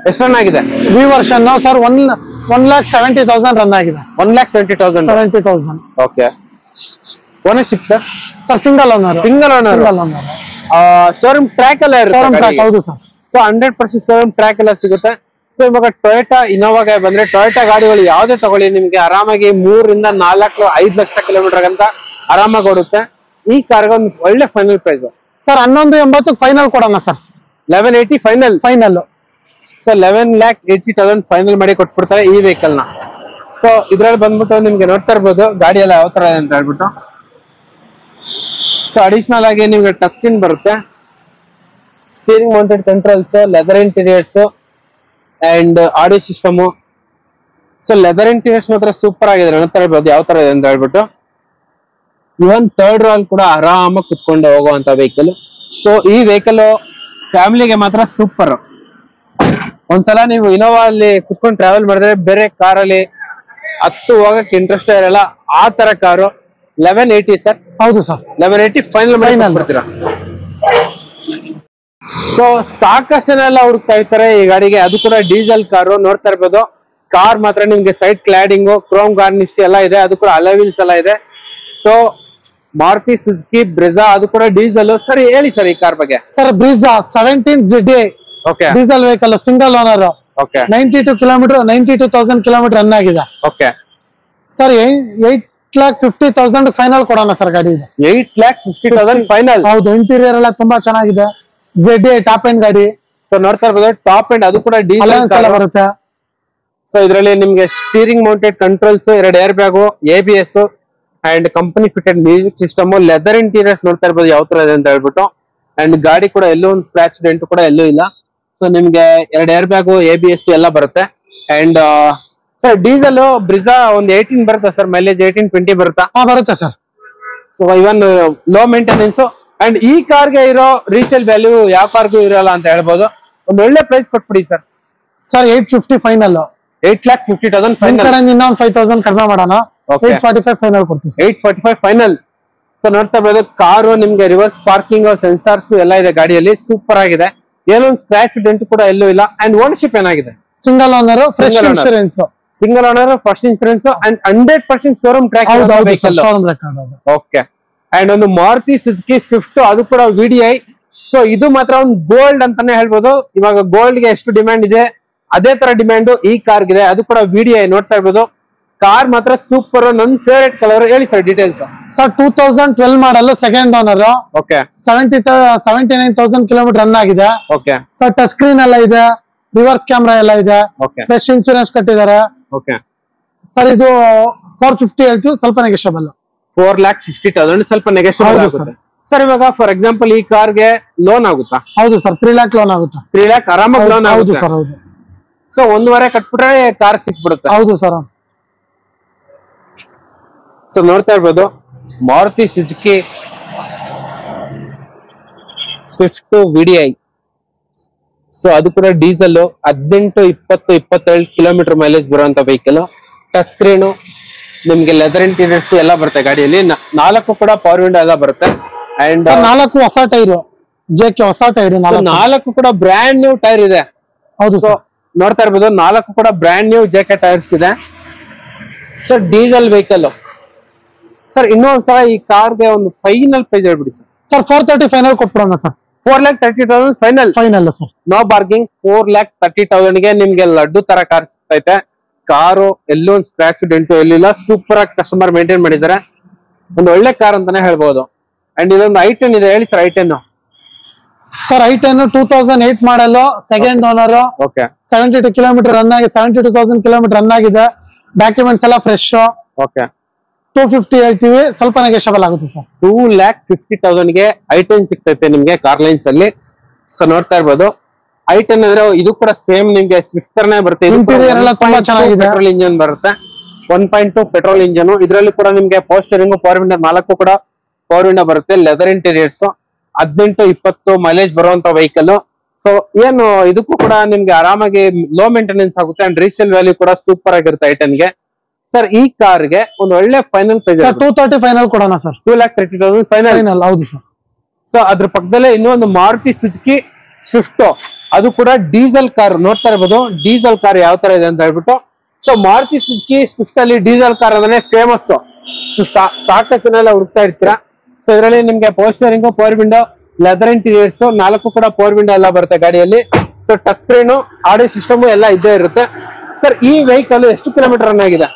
ಎಷ್ಟು ರನ್ ಆಗಿದೆ? ವಿ ವರ್ಷನ್ ಸರ್ 1,70,000 ರನ್ ಆಗಿದೆ. 1,70,000. Okay ownership sir? Sir single owner. Showroom track ಎಲ್ಲ ಇರುತ್ತೆ. ಹೌದು ಸರ್. ಸೊ 100% ಶೋರೂಮ್ ಟ್ರ್ಯಾಕ್ ಎಲ್ಲ ಸಿಗುತ್ತೆ. ಸೊ ಇವಾಗ ಟೊಯೋಟಾ ಇನೋವಾಗೆ ಬಂದ್ರೆ, ಟೊಯೋಟಾ ಗಾಡಿಗಳು ಯಾವ್ದೇ ತಗೊಳ್ಳಿ ನಿಮ್ಗೆ ಆರಾಮಾಗಿ 3 ರಿಂದ 4-5 ಲಕ್ಷ ಕಿಲೋಮೀಟರ್ ಅಂತ ಆರಾಮಾಗಿ ಓಡುತ್ತೆ. ಈ ಕಾರ್ಗೆ ಒಂದು ಒಳ್ಳೆ ಫೈನಲ್ ಪ್ರೈಸ್ ಸರ್ 1180 ಫೈನಲ್ ಕೊಡೋಣ ಸರ್. 1180 ಫೈನಲ್. ಸೊ 11,80,000 ಫೈನಲ್ ಮಾಡಿ ಕೊಟ್ಬಿಡ್ತಾರೆ ಈ ವೆಹಿಕಲ್ ನ. ಸೊ ಇದ್ರಲ್ಲಿ ಬಂದ್ಬಿಟ್ಟು ನಿಮ್ಗೆ ನೋಡ್ತಾ ಇರ್ಬೋದು ಗಾಡಿ ಎಲ್ಲ ಯಾವ ತರ ಇದೆ ಅಂತ ಹೇಳ್ಬಿಟ್ಟು. ಸೊ ಅಡಿಷನಲ್ ಆಗಿ ನಿಮ್ಗೆ ಟಚ್ ಸ್ಕ್ರೀನ್ ಬರುತ್ತೆ, steering mounted controls, leather interiors and audio system. So leather interiors ಮಾತ್ರ ಸೂಪರ್ ಆಗಿದೆ, ನೋಡ್ತಾ ಇರ್ಬೋದು ಯಾವ ತರ ಇದೆ ಅಂತ ಹೇಳ್ಬಿಟ್ಟು. ಇವನ್ ಥರ್ಡ್ ರೋ ಕೂಡ ಆರಾಮಾಗಿ ಕುತ್ಕೊಂಡು ಹೋಗುವಂತ ವೆಹಿಕಲ್. ಸೊ ಈ ವೆಹಿಕಲ್ ಫ್ಯಾಮಿಲಿಗೆ ಮಾತ್ರ ಸೂಪರ್. ಒಂದ್ಸಲ ನೀವು ಇನೋವಾ ಅಲ್ಲಿ ಕುತ್ಕೊಂಡು ಟ್ರಾವೆಲ್ ಮಾಡಿದ್ರೆ ಬೇರೆ ಕಾರಲ್ಲಿ ಹತ್ತು ಹೋಗಕ್ಕೆ ಇಂಟ್ರೆಸ್ಟ್ ಇರಲ್ಲ, ಆ ತರ ಕಾರು. 1180 ಸರ್? ಹೌದು ಸರ್. 1180 ಫೈನಲ್ ಮಾಡ್ತೀರಾ? ಸೊ ಸಾಕಷ್ಟು ಜನ ಎಲ್ಲ ಹುಡುಕ್ತಾ ಇರ್ತಾರೆ ಈ ಗಾಡಿಗೆ, ಅದು ಕೂಡ ಡೀಸೆಲ್ ಕಾರು. ನೋಡ್ತಾ ಇರ್ಬೋದು, ಕಾರ್ ಮಾತ್ರ ನಿಮ್ಗೆ ಸೈಡ್ ಕ್ಲಾಡಿಂಗು, ಕ್ರೋಮ್ ಗಾರ್ನಿಶ್ ಎಲ್ಲ ಇದೆ, ಅದು ಕೂಡ ಅಲಾಯ್ ವೀಲ್ಸ್ ಎಲ್ಲ ಇದೆ. ಸೊ ಮಾರುತಿ ಸುಜುಕಿ ಬ್ರೆಜಾ, ಅದು ಕೂಡ ಡೀಸೆಲ್. ಸರ್ ಹೇಳಿ ಸರ್ ಈ ಕಾರ್ ಬಗ್ಗೆ. Sir Brezza 17 ZDI diesel vehicle, single owner. 92,000 kilometre run ಆಗಿದೆ. ಸರ್ 8,50,000 ಫೈನಲ್ ಕೊಡೋಣ ಸರ್ ಗಾಡಿ ಇದು. 8,50,000 ಫೈನಲ್. ಹೌದು, ಇಂಟೀರಿಯರ್ ಎಲ್ಲ ತುಂಬಾ ಚೆನ್ನಾಗಿದೆ. ZDI ಟಾಪ್ ಎಂಡ್ ಗಾಡಿ. ಸೊ ನೋಡ್ತಾ ಇರ್ಬೋದು, ಟಾಪ್ ಎಂಡ್, ಅದು ಕೂಡ ಡೀಸೆಲ್ ಬರುತ್ತೆ. ಸೊ ಇದರಲ್ಲಿ ನಿಮ್ಗೆ steering mounted controls, 2 air bag, ABS and company fitted music system, leather interiors ನೋಡ್ತಾ ಇರ್ಬೋದು ಯಾವ ತರ ಇದೆ ಅಂತ ಹೇಳ್ಬಿಟ್ಟು. ಅಂಡ್ ಗಾಡಿ ಕೂಡ ಎಲ್ಲೂ ಒಂದು ಸ್ಕ್ರಾಚ್ ಡೆಂಟ್ ಕೂಡ ಎಲ್ಲೂ ಇಲ್ಲ. ಸೊ ನಿಮ್ಗೆ 2 ಏರ್ ಬ್ಯಾಗು, ABS ಎಲ್ಲ ಬರುತ್ತೆ. ಅಂಡ್ ಸರ್ ಡೀಸೆಲ್ ಬ್ರಿಜಾ ಒಂದು 18 ಬರುತ್ತೆ ಸರ್, ಮೈಲೇಜ್ 18-20 ಬರುತ್ತಾ? ಬರುತ್ತೆ sir. So even low maintenance. And ಈ ಕಾರ್ಗೆ ಇರೋ ರೀಸೇಲ್ ವ್ಯಾಲ್ಯೂ ಯಾವ ಕಾರ್ಗೂ ಇರಲ್ಲ ಅಂತ ಹೇಳ್ಬೋದು. ಒಂದು ಒಳ್ಳೆ ಪ್ರೈಸ್ ಕೊಟ್ಬಿಡಿ ಸರ್. Sir 850 final. 8,50,000 ಫೈನಲ್. ಇನ್ನೊಂದು 5,000 ಕಡಿಮೆ ಮಾಡೋಣ. 845 ಫೈನಲ್ ಕೊಡ್ತೀವಿ. 845 ಫೈನಲ್. ಸೊ ನೋಡ್ತಾ ಇರ್ಬೋದು, ಕಾರು ನಿಮ್ಗೆ ರಿವರ್ಸ್ ಪಾರ್ಕಿಂಗ್ ಸೆನ್ಸಾರ್ಸ್ ಎಲ್ಲ ಇದೆ ಗಾಡಿಯಲ್ಲಿ, ಸೂಪರ್ ಆಗಿದೆ. ಏನೊಂದು ಸ್ಕ್ರಾಚ್ ಡೆಂಟ್ ಕೂಡ ಎಲ್ಲೂ ಇಲ್ಲ. ಅಂಡ್ ಓನರ್ಶಿಪ್ ಏನಾಗಿದೆ? Single owner, fresh insurance. Single owner, first insurance and 100% showroom track. Okay. And ಒಂದು ಮಾರುತಿ ಸುಜುಕಿ ಸ್ವಿಫ್ಟ್, ಅದು ಕೂಡ VDI. ಸೊ ಇದು ಮಾತ್ರ ಒಂದು ಗೋಲ್ಡ್ ಅಂತಾನೆ ಹೇಳ್ಬೋದು. ಇವಾಗ ಗೋಲ್ಡ್ ಗೆ ಎಷ್ಟು ಡಿಮ್ಯಾಂಡ್ ಇದೆ, ಅದೇ ತರ ಡಿಮ್ಯಾಂಡ್ ಈ ಕಾರ್ಗಿದೆ. ಅದು ಕೂಡ VDI. ನೋಡ್ತಾ ಇರ್ಬೋದು, ಕಾರ್ ಮಾತ್ರ ಸೂಪರ್. ನನ್ ಫೇವರೇಟ್ ಕಲರ್. ಹೇಳಿ sir details. Sir 2012 model, second owner. Okay. 79,000 kilometre run ಆಗಿದೆ. ಓಕೆ. ಸರ್ ಟಚ್ ಸ್ಕ್ರೀನ್ ಎಲ್ಲ ಇದೆ, ರಿವರ್ಸ್ ಕ್ಯಾಮ್ರಾ ಎಲ್ಲ ಇದೆ. ಓಕೆ. ಫ್ರೆಶ್ ಇನ್ಶೂರೆನ್ಸ್ ಕಟ್ಟಿದ್ದಾರೆ. ಓಕೆ. ಸರ್ ಇದು 450 ಹೇಳ್ತೀವಿ, ಸ್ವಲ್ಪ ನೆಗೋಷಿಯಬಲ್. 4,50,000 ಸ್ವಲ್ಪ ನೆಗೋಷಿಯಬಲ್ ಆಗುತ್ತೆ. ಸರ್ ಇವಾಗ ಫಾರ್ ಎಕ್ಸಾಂಪಲ್ ಈ ಕಾರ್ಗೆ ಲೋನ್ ಆಗುತ್ತಾ? ಹೌದು ಸರ್, 3 lakh ಲೋನ್ ಆಗುತ್ತಾ? 3 lakh ಆರಾಮಾಗಿ ಲೋನ್ ಆಗುತ್ತೆ. ಹೌದು ಸರ್, ಹೌದು. ಸೊ 1.5 ಕಟ್ಬಿಟ್ರೆ ಕಾರ್ ಸಿಕ್ಬಿಡುತ್ತೆ. ಹೌದು ಸರ್. ಸೊ ನೋಡ್ತಾ ಇರ್ಬೋದು, Maruti Suzuki Swift VDI so ಅದು ಕೂಡ ಡೀಸೆಲ್ 18, 20, 22 ಕಿಲೋಮೀಟರ್ ಮೈಲೇಜ್ ಬರುವಂತ ವೆಹಿಕಲ್. ಟಚ್ ಸ್ಕ್ರೀನು, ನಿಮ್ಗೆ ಲೆದರ್ ಇಂಟೀರಿಯರ್ಸ್ ಎಲ್ಲ ಬರುತ್ತೆ ಗಾಡಿಯಲ್ಲಿ. 4 ಕೂಡ ಪವರ್ ವಿಂಡೋ ಎಲ್ಲ ಬರುತ್ತೆ. ಅಂಡ್ 4 ಹೊಸ ಟೈರ್, ಜೆಕೆ ಹೊಸ ಟೈರ್ 4 ಕೂಡ ಬ್ರ್ಯಾಂಡ್ ನ್ಯೂ ಟೈರ್ ಇದೆ. ಹೌದು ಸೊ ನೋಡ್ತಾ ಇರ್ಬೋದು, 4 ಕೂಡ ಬ್ರ್ಯಾಂಡ್ ನ್ಯೂ ಜೆಕೆ ಟೈರ್ಸ್ ಇದೆ. So diesel vehicle. ಸರ್ ಇನ್ನೊಂದ್ಸಲ ಈ ಕಾರ್ಗೆ ಒಂದು ಫೈನಲ್ ಪ್ರೈಸ್ ಹೇಳ್ಬಿಡಿ ಸರ್. ಸರ್ 430 ಫೈನಲ್ ಕೊಟ್ಬಿಡೋಣ sir. 4,30,000 final. Final sir, no bargaining. 4,30,000 ಗೆ ನಿಮ್ಗೆ ಲಡ್ಡು ತರ ಕಾರ್ ಸಿಗ್ತೈತೆ. ಕಾರು ಎಲ್ಲೂ ಒಂದು ಸ್ಕ್ರಾಚ್ ಡೆಂಟು ಎಲ್ಲಿಲ್ಲ. ಸೂಪರ್ ಆಗಿ ಕಸ್ಟಮರ್ ಮೇಂಟೈನ್ ಮಾಡಿದ್ದಾರೆ. ಒಂದು ಒಳ್ಳೆ ಕಾರ್ ಅಂತಾನೆ ಹೇಳ್ಬೋದು. ಅಂಡ್ ಇದೊಂದು i10 ಇದೆ, ಹೇಳಿ sir. i10 sir i10 2008 model, second owner. Okay. 72 kilometre run ಆಗಿದೆ, 72,000 ಕಿಲೋಮೀಟರ್ ರನ್ ಆಗಿದೆ. ಡಾಕ್ಯುಮೆಂಟ್ಸ್ ಎಲ್ಲ ಫ್ರೆಶ್. ಓಕೆ. 250 ಹೇಳ್ತೀವಿ, ಸ್ವಲ್ಪ ನೆಗೆಷಬಲ್ ಆಗುತ್ತೆ ಸರ್. 2,50,000 ಗೆ i10 ಸಿಗ್ತೈತೆ ನಿಮ್ಗೆ ಕಾರ್ ಲೈನ್ಸ್ ಅಲ್ಲಿ. ಸೊ ನೋಡ್ತಾ ಇರ್ಬೋದು, i10 ಅಂದ್ರೆ ಇದು ಕೂಡ ಸೇಮ್ ನಿಮ್ಗೆ ಸ್ವಿಫ್ಟ್ ತರನೇ ಬರುತ್ತೆ. ಇಂಟೀರಿಯರ್ ಎಲ್ಲ ತುಂಬಾ ಚೆನ್ನಾಗಿದೆ. ಪೆಟ್ರೋಲ್ ಇಂಜಿನ್ ಬರುತ್ತೆ, 1.2 ಪೆಟ್ರೋಲ್ ಇಂಜಿನ್. ಇದರಲ್ಲಿ ಕೂಡ ನಿಮ್ಗೆ ಪೋಸ್ಟರಿಂಗ್, ಪವರ್ ವಿಂಡೋ 4 ಕೂಡ ಪವರ್ ವಿಂಡೋ ಬರುತ್ತೆ. ಲೆದರ್ ಇಂಟೀರಿಯರ್ಸ್, 18, 20 ಮೈಲೇಜ್ ಬರುವಂತ ವೆಹಿಕಲ್. ಸೊ ಏನು ಇದಕ್ಕೂ ಕೂಡ ನಿಮ್ಗೆ ಆರಾಮಾಗಿ ಲೋ ಮೇಂಟೆನೆನ್ಸ್ ಆಗುತ್ತೆ. ಅಂಡ್ ರೀಸೇಲ್ ವ್ಯಾಲ್ಯೂ ಕೂಡ ಸೂಪರ್ ಆಗಿರುತ್ತೆ i10 ಗೆ. ಸರ್ ಈ ಕಾರ್ಗೆ ಒಂದು ಒಳ್ಳೆ ಫೈನಲ್ ಪ್ರೈಸ್ 230 ಫೈನಲ್ ಕೊಡೋಣ ಸರ್. 2,30,000 ಫೈನಲ್. ಹೌದು ಸರ್. ಸೊ ಅದ್ರ ಪಕ್ಕದಲ್ಲೇ ಇನ್ನೊಂದು ಮಾರುತಿ ಸುಜುಕಿ ಸ್ವಿಫ್ಟ್, ಅದು ಕೂಡ ಡೀಸೆಲ್ ಕಾರ್. ನೋಡ್ತಾ ಇರ್ಬೋದು ಡೀಸೆಲ್ ಕಾರ್ ಯಾವ ತರ ಇದೆ ಅಂತ ಹೇಳ್ಬಿಟ್ಟು. ಸೊ ಮಾರುತಿ ಸುಜುಕಿ ಸ್ವಿಫ್ಟ್ ಅಲ್ಲಿ ಡೀಸೆಲ್ ಕಾರ್ ಅಂದ್ರೆ ಫೇಮಸ್. ಸೊ ಸಾಕಷ್ಟು ಜನ ಎಲ್ಲ ಹುಡುಕ್ತಾ ಇರ್ತೀರಾ. ಸೊ ಇದರಲ್ಲಿ ನಿಮ್ಗೆ power steering, power window, leather interiors, 4 ಕೂಡ ಪವರ್ ವಿಂಡೋ ಎಲ್ಲ ಬರುತ್ತೆ ಗಾಡಿಯಲ್ಲಿ. So touch screen, audio system ಎಲ್ಲ ಇದ್ದೇ ಇರುತ್ತೆ. ಸರ್ ಈ ವೆಹಿಕಲ್ ಎಷ್ಟು ಕಿಲೋಮೀಟರ್ ರನ್ ಆಗಿದೆ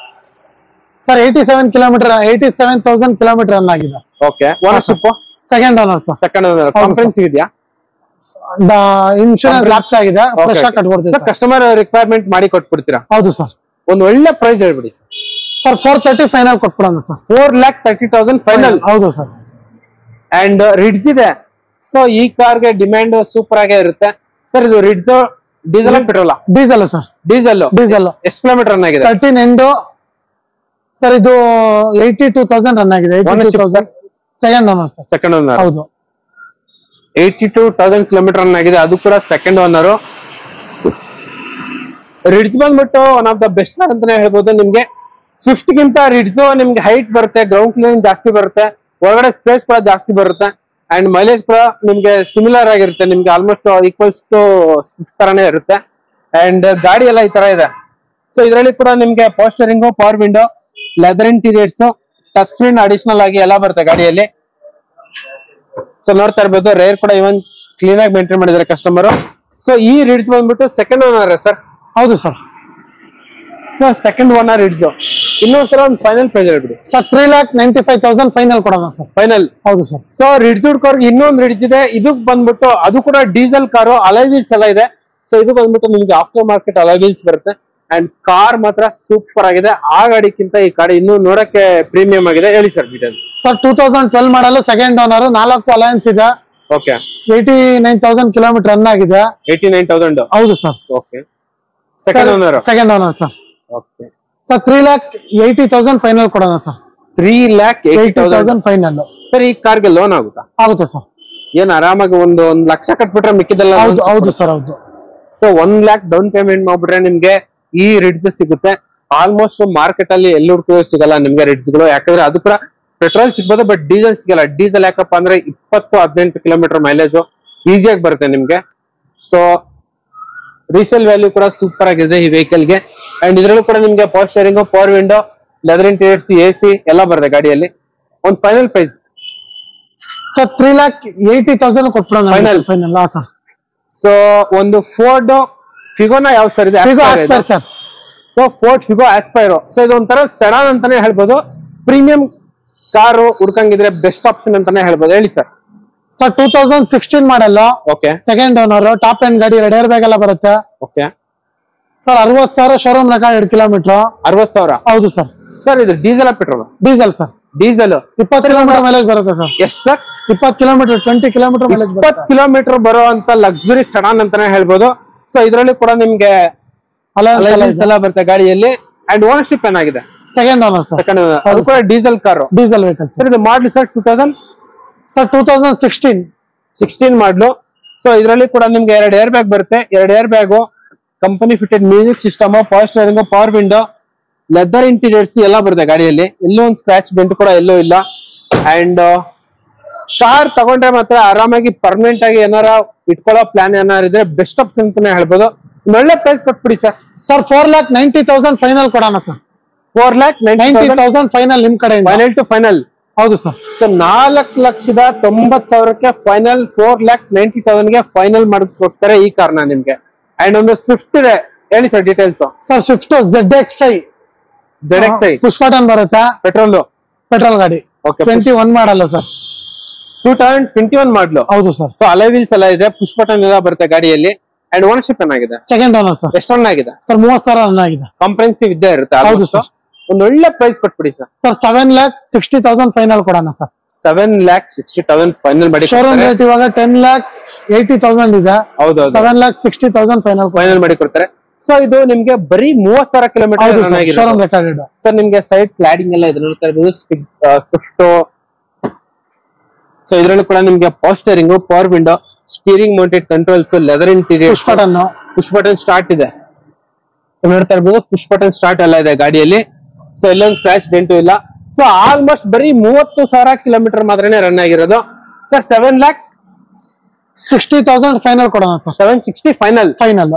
ಸರ್? 87,000 ಕಿಲೋಮೀಟರ್ ರನ್ ಆಗಿದೆ. Okay. Ownership second owner sir. Second owner. Comprehensive ಇದೆಯಾ? ಇನ್ಶೂರೆನ್ಸ್ ಲ್ಯಾಪ್ಸ್ ಆಗಿದೆ, ಫ್ರೆಶ್ ಆಗಿ ಕಟ್ಕೊಡ್ತೀವಿ. ಕಸ್ಟಮರ್ ರಿಕ್ವೈರ್ಮೆಂಟ್ ಮಾಡಿ ಕೊಟ್ಬಿಡ್ತೀರಾ? ಹೌದು ಸರ್. ಒಂದು ಒಳ್ಳೆ ಪ್ರೈಸ್ ಹೇಳ್ಬಿಡಿ ಸರ್. ಸರ್ 430 ಫೈನಲ್ ಕೊಟ್ಬಿಡೋಣ ಸರ್. 4,30,000 ಫೈನಲ್. ಹೌದು ಸರ್. ಅಂಡ್ ರಿಡ್ಸ್ ಇದೆ. ಸೊ ಈ ಕಾರ್ಗೆ ಡಿಮ್ಯಾಂಡ್ ಸೂಪರ್ ಆಗೇ ಇರುತ್ತೆ. ಸರ್ ಇದು Ritz diesel petrol? Diesel sir. Diesel. Diesel. ಎಷ್ಟು ಕಿಲೋಮೀಟರ್ ರನ್ ಆಗಿದೆ? 13 ಎಂಡ್ ಸರ್. ಇದು 82,000 ರನ್ ಆಗಿದೆ. 82,000 second owner sir. Second owner. ಹೌದು. 82,000 ಕಿಲೋಮೀಟರ್ ರನ್ ಆಗಿದೆ, ಅದು ಕೂಡ ಸೆಕೆಂಡ್ ಓನರ್. ರಿಡ್ಸ್ ಬಂದ್ಬಿಟ್ಟು one of the best car ಅಂತಾನೆ ಹೇಳ್ಬೋದು. ನಿಮ್ಗೆ ಸ್ವಿಫ್ಟ್ ಗಿಂತ ರಿಡ್ಸ್ ನಿಮ್ಗೆ ಹೈಟ್ ಬರುತ್ತೆ, ಗ್ರೌಂಡ್ ಕ್ಲಿಯರೆನ್ಸ್ ಜಾಸ್ತಿ ಬರುತ್ತೆ, ಒಳಗಡೆ ಸ್ಪೇಸ್ ಕೂಡ ಜಾಸ್ತಿ ಬರುತ್ತೆ. ಅಂಡ್ ಮೈಲೇಜ್ ಕೂಡ ನಿಮ್ಗೆ ಸಿಮಿಲರ್ ಆಗಿರುತ್ತೆ. ನಿಮ್ಗೆ ಆಲ್ಮೋಸ್ಟ್ ಈಕ್ವಲ್ಸ್ ಟು ಸ್ವಿಫ್ಟ್ ತರಾನೇ ಇರುತ್ತೆ. ಅಂಡ್ ಗಾಡಿ ಎಲ್ಲ ಈ ತರ ಇದೆ. ಸೊ ಇದರಲ್ಲಿ ಕೂಡ ನಿಮ್ಗೆ power steering, power window, leather interiors, touch screen additional ಆಗಿ ಎಲ್ಲ ಬರುತ್ತೆ ಗಾಡಿಯಲ್ಲಿ. ಸೊ ನೋಡ್ತಾ ಇರ್ಬೋದು, ರೇರ್ ಕೂಡ ಇವನ್ ಕ್ಲೀನ್ ಆಗಿ ಮೇಂಟೈನ್ ಮಾಡಿದ್ದಾರೆ ಕಸ್ಟಮರ್. ಸೊ ಈ ರಿಡ್ಸ್ ಬಂದ್ಬಿಟ್ಟು ಸೆಕೆಂಡ್ ಓನರ್ ಸರ್? ಹೌದು sir. Sir second owner Ritz. ಇನ್ನೊಂದ್ಸಲ ಒಂದು ಫೈನಲ್ ಪ್ರೈಸ್ ಹೇಳ್ಬಿಡಿ ಸರ್. 3,95,000 ಫೈನಲ್ ಕೊಡೋಣ ಸರ್. ಫೈನಲ್. ಹೌದು ಸರ್. ಸೊ ರಿಡ್ಸ್ ಕಾರ್ ಇನ್ನೊಂದು ರಿಡ್ಸ್ ಇದೆ. ಇದಕ್ ಬಂದ್ಬಿಟ್ಟು ಅದು ಕೂಡ ಡೀಸೆಲ್ ಕಾರು, ಅಲಾಯ್ ವೀಲ್ಸ್ ಎಲ್ಲ ಇದೆ. ಸೊ ಇದು ಬಂದ್ಬಿಟ್ಟು ನಿಮ್ಗೆ ಆಫ್ಟರ್ ಮಾರ್ಕೆಟ್ ಅಲಾಯ್ ವೀಲ್ಸ್ ಬರುತ್ತೆ. ಅಂಡ್ ಕಾರ್ ಮಾತ್ರ ಸೂಪರ್ ಆಗಿದೆ. ಆ ಗಾಡಿಗಿಂತ ಈ ಗಾಡಿ ಇನ್ನೂ ನೋಡಕ್ಕೆ ಪ್ರೀಮಿಯಂ ಆಗಿದೆ. ಹೇಳಿ ಸರ್ ಡೀಟೇಲ್. ಸರ್ 2012 ಮಾಡಲು, ಸೆಕೆಂಡ್ ಓನರ್, 4 ಅಲಯನ್ಸ್ ಇದೆ. ಓಕೆ. 89,000 ಕಿಲೋಮೀಟರ್ ರನ್ ಆಗಿದೆ. 89,000. ಹೌದು sir. Okay. Second owner. Second owner sir. Okay. Sir 3,80,000 final ಕೊಡೋಣ ಸರ್. 3,80,000 ಫೈನಲ್. ಸರ್ ಈ ಕಾರ್ಗೆ ಲೋನ್ ಆಗುತ್ತಾ? ಆಗುತ್ತೆ ಸರ್. ಏನ್ ಆರಾಮಾಗಿ ಒಂದು 1 ಲಕ್ಷ ಕಟ್ಬಿಟ್ರೆ ಮಿಕ್ಕಿದೆಲ್ಲ? ಹೌದು ಸರ್. ಹೌದು. ಸೊ 1 lakh ಡೌನ್ ಪೇಮೆಂಟ್ ಮಾಡ್ಬಿಟ್ರೆ ನಿಮ್ಗೆ ಈ ರಿಡ್ಸ್ ಸಿಗುತ್ತೆ. ಆಲ್ಮೋಸ್ಟ್ ಮಾರ್ಕೆಟ್ ಅಲ್ಲಿ ಎಲ್ಲಿ ಹುಡುಕೋ ಸಿಗಲ್ಲ ನಿಮ್ಗೆ ರಿಡ್ಸ್ ಗಳು. ಯಾಕಂದ್ರೆ ಅದು ಕೂಡ ಪೆಟ್ರೋಲ್ ಸಿಗ್ಬೋದು, ಬಟ್ ಡೀಸೆಲ್ ಸಿಗಲ್ಲ. ಡೀಸೆಲ್ ಯಾಕಪ್ಪ ಅಂದ್ರೆ 20-18 ಕಿಲೋಮೀಟರ್ ಮೈಲೇಜ್ ಈಸಿಯಾಗಿ ಬರುತ್ತೆ ನಿಮ್ಗೆ. ಸೊ ರೀಸೇಲ್ ವ್ಯಾಲ್ಯೂ ಕೂಡ ಸೂಪರ್ ಆಗಿದೆ ಈ ವೆಹಿಕಲ್ ಗೆ. ಅಂಡ್ ಇದರಲ್ಲೂ ಕೂಡ ನಿಮ್ಗೆ power steering, power window, leather interiors, AC ಎಲ್ಲ ಬರುತ್ತೆ ಗಾಡಿಯಲ್ಲಿ. ಒಂದು ಫೈನಲ್ ಪ್ರೈಸ್ ಸರ್ 3,80,000 ಕೊಟ್ಬಿಡೋಣ. Final sir. ಸೊ ಒಂದು ಫೋರ್ಡ್ ಫಿಗೋನ ಯಾವ ಸರ್ ಇದೆ? Sir. So Ford Figo Aspire. So ಇದು ಒಂಥರ ಸೆಡಾನ್ ಅಂತಾನೆ ಹೇಳ್ಬೋದು. ಪ್ರೀಮಿಯಂ ಕಾರು ಹುಡ್ಕಂಗಿದ್ರೆ ಬೆಸ್ಟ್ ಆಪ್ಷನ್ ಅಂತಾನೆ ಹೇಳ್ಬೋದು. ಹೇಳಿ ಸರ್. ಸರ್ 2016 ಮಾಡಲ್ಲ. Okay. Second owner, top end ಗಾಡಿ, ರೆಡ್ ಏರ್ ಬ್ಯಾಗ್ ಎಲ್ಲ ಬರುತ್ತೆ. Okay. Sir 60,000 showroom record, 2 kilometre. 60,000? ಹೌದು ಸರ್. ಸರ್ ಇದು diesel petrol? Diesel sir. Diesel. 20 kilometre mileage ಬರುತ್ತೆ ಸರ್. ಎಷ್ಟು sir? 20 kilometre, 20 kilometre mileage. 20 kilometre ಬರುವಂತ ಲಕ್ಸುರಿ ಸಡಾನ್ ಅಂತಾನೆ ಹೇಳ್ಬೋದು. ಸೊ ಇದರಲ್ಲಿ ಕೂಡ ನಿಮ್ಗೆ ಎಲ್ಲ ಬರುತ್ತೆ ಗಾಡಿಯಲ್ಲಿ. ಅಂಡ್ ಓನರ್ಶಿಪ್ ಏನಾಗಿದೆ? Second owner sir. Second owner. ಅದು ಕೂಡ diesel car. Diesel vehicle sir. ಇದು ಮಾಡಲಿ ಸರ್ 2000? ಸರ್ 2016 ಮಾಡಲು. ಸೊ ಇದರಲ್ಲಿ ಕೂಡ ನಿಮ್ಗೆ 2 ಏರ್ ಬ್ಯಾಗ್ ಬರುತ್ತೆ. 2 air bag, company fitted music system, power steering, power window, leather interiors ಎಲ್ಲ ಬರುತ್ತೆ ಗಾಡಿಯಲ್ಲಿ. ಎಲ್ಲೂ ಒಂದು ಸ್ಕ್ರಾಚ್ ಡೆಂಟ್ ಕೂಡ ಎಲ್ಲೂ ಇಲ್ಲ. ಅಂಡ್ ಕಾರ್ ತಗೊಂಡ್ರೆ ಮಾತ್ರ ಆರಾಮಾಗಿ ಪರ್ಮನೆಂಟ್ ಆಗಿ ಏನಾರ ಇಟ್ಕೊಳ್ಳೋ ಪ್ಲಾನ್ ಏನಾರ ಇದ್ರೆ ಬೆಸ್ಟ್ ಆಪ್ಷನ್ ಅಂತಾನೆ ಹೇಳ್ಬೋದು. ಒಳ್ಳೆ ಪ್ರೈಸ್ ಕೊಟ್ಬಿಡಿ ಸರ್. ಸರ್ 4,90,000 ಫೈನಲ್ ಕೊಡೋಣ ಸರ್. 4,90,000 ಫೈನಲ್ ನಿಮ್ ಕಡೆ ಫೈನಲ್ ಟು ಫೈನಲ್. ಹೌದು ಸರ್. ಸೊ 4,90,000ಕ್ಕೆ ಫೈನಲ್, 4,90,000ಗೆ ಫೈನಲ್ ಮಾಡಿ ಕೊಡ್ತಾರೆ ಈ ಕಾರ್ನ ನಿಮ್ಗೆ. ಅಂಡ್ ಒಂದು ಸ್ವಿಫ್ಟ್ ಇದೆ, ಹೇಳಿ sir details. Sir Swift ZXi push button ಬರುತ್ತೆ, ಪೆಟ್ರೋಲ್ ಗಾಡಿ. ಓಕೆ, 21 ಮಾಡಲ್ಲ ಸರ್, 2021 ಮಾಡ್ಲು. ಹೌದು ಸರ್. ಸೊ ಅಲೈ ವೀಲ್ಸ್ ಎಲ್ಲ ಇದೆ, ಪುಷ್ ಬಟನ್ ಎಲ್ಲ ಬರುತ್ತೆ ಗಾಡಿಯಲ್ಲಿ. ಅಂಡ್ ಓನರ್ಶಿಪ್ ಏನಾಗಿದೆ? Second owner sir. ಎಷ್ಟು ರನ್ ಆಗಿದೆ ಸರ್? 30,000 ರನ್ ಆಗಿದೆ. ಕಾಂಪ್ರೆನ್ಸಿವ್ ಇದ್ದೇ ಇರುತ್ತೆ. ಹೌದು ಸರ್. ಒಂದು ಒಳ್ಳೆ ಪ್ರೈಸ್ ಕೊಟ್ಬಿಡಿ ಸರ್. ಸರ್ 7,60,000 ಫೈನಲ್ ಕೊಡೋಣ ಸರ್. 7,60,000 ಫೈನಲ್ ಮಾಡಿ. ಶೋರೂಮ್ ರೇಟ್ ಇವಾಗ 10,80,000 ಇದೆ. ಹೌದು, 7,60,000 ಫೈನಲ್ ಮಾಡಿ ಕೊಡ್ತಾರೆ. ಸೊ ಇದು ನಿಮ್ಗೆ ಬರೀ 30,000 ಕಿಲೋಮೀಟರ್ ರನ್ ಆಗಿದೆ. Showroom recorded. ಸರ್ ನಿಮ್ಗೆ ಸೈಡ್ ಕ್ಲಾಡಿಂಗ್ ಎಲ್ಲ ಇದೆ ನೋಡ್ತಾ ಇರ್ಬೋದು, ಸ್ವಿಫ್ಟ್. ಸೊ ಇದ್ರಲ್ಲೂ ಕೂಡ ನಿಮ್ಗೆ power steering, power window, steering mounted controls, leather interior, push button start ಇದೆ. ಸೊ ನೋಡ್ತಾ ಇರ್ಬೋದು, ಪುಷ್ ಬಟನ್ ಸ್ಟಾರ್ಟ್ ಎಲ್ಲ ಇದೆ ಗಾಡಿಯಲ್ಲಿ. ಸೊ ಎಲ್ಲೊಂದು ಸ್ಕ್ರಾಚ್ ಡೆಂಟು ಇಲ್ಲ. ಸೊ ಆಲ್ಮೋಸ್ಟ್ ಬರೀ 30,000 ಕಿಲೋಮೀಟರ್ ಮಾತ್ರನೇ ರನ್ ಆಗಿರೋದು. ಸರ್ 7,60,000 ಫೈನಲ್ ಕೊಡೋಣ sir. 760 final.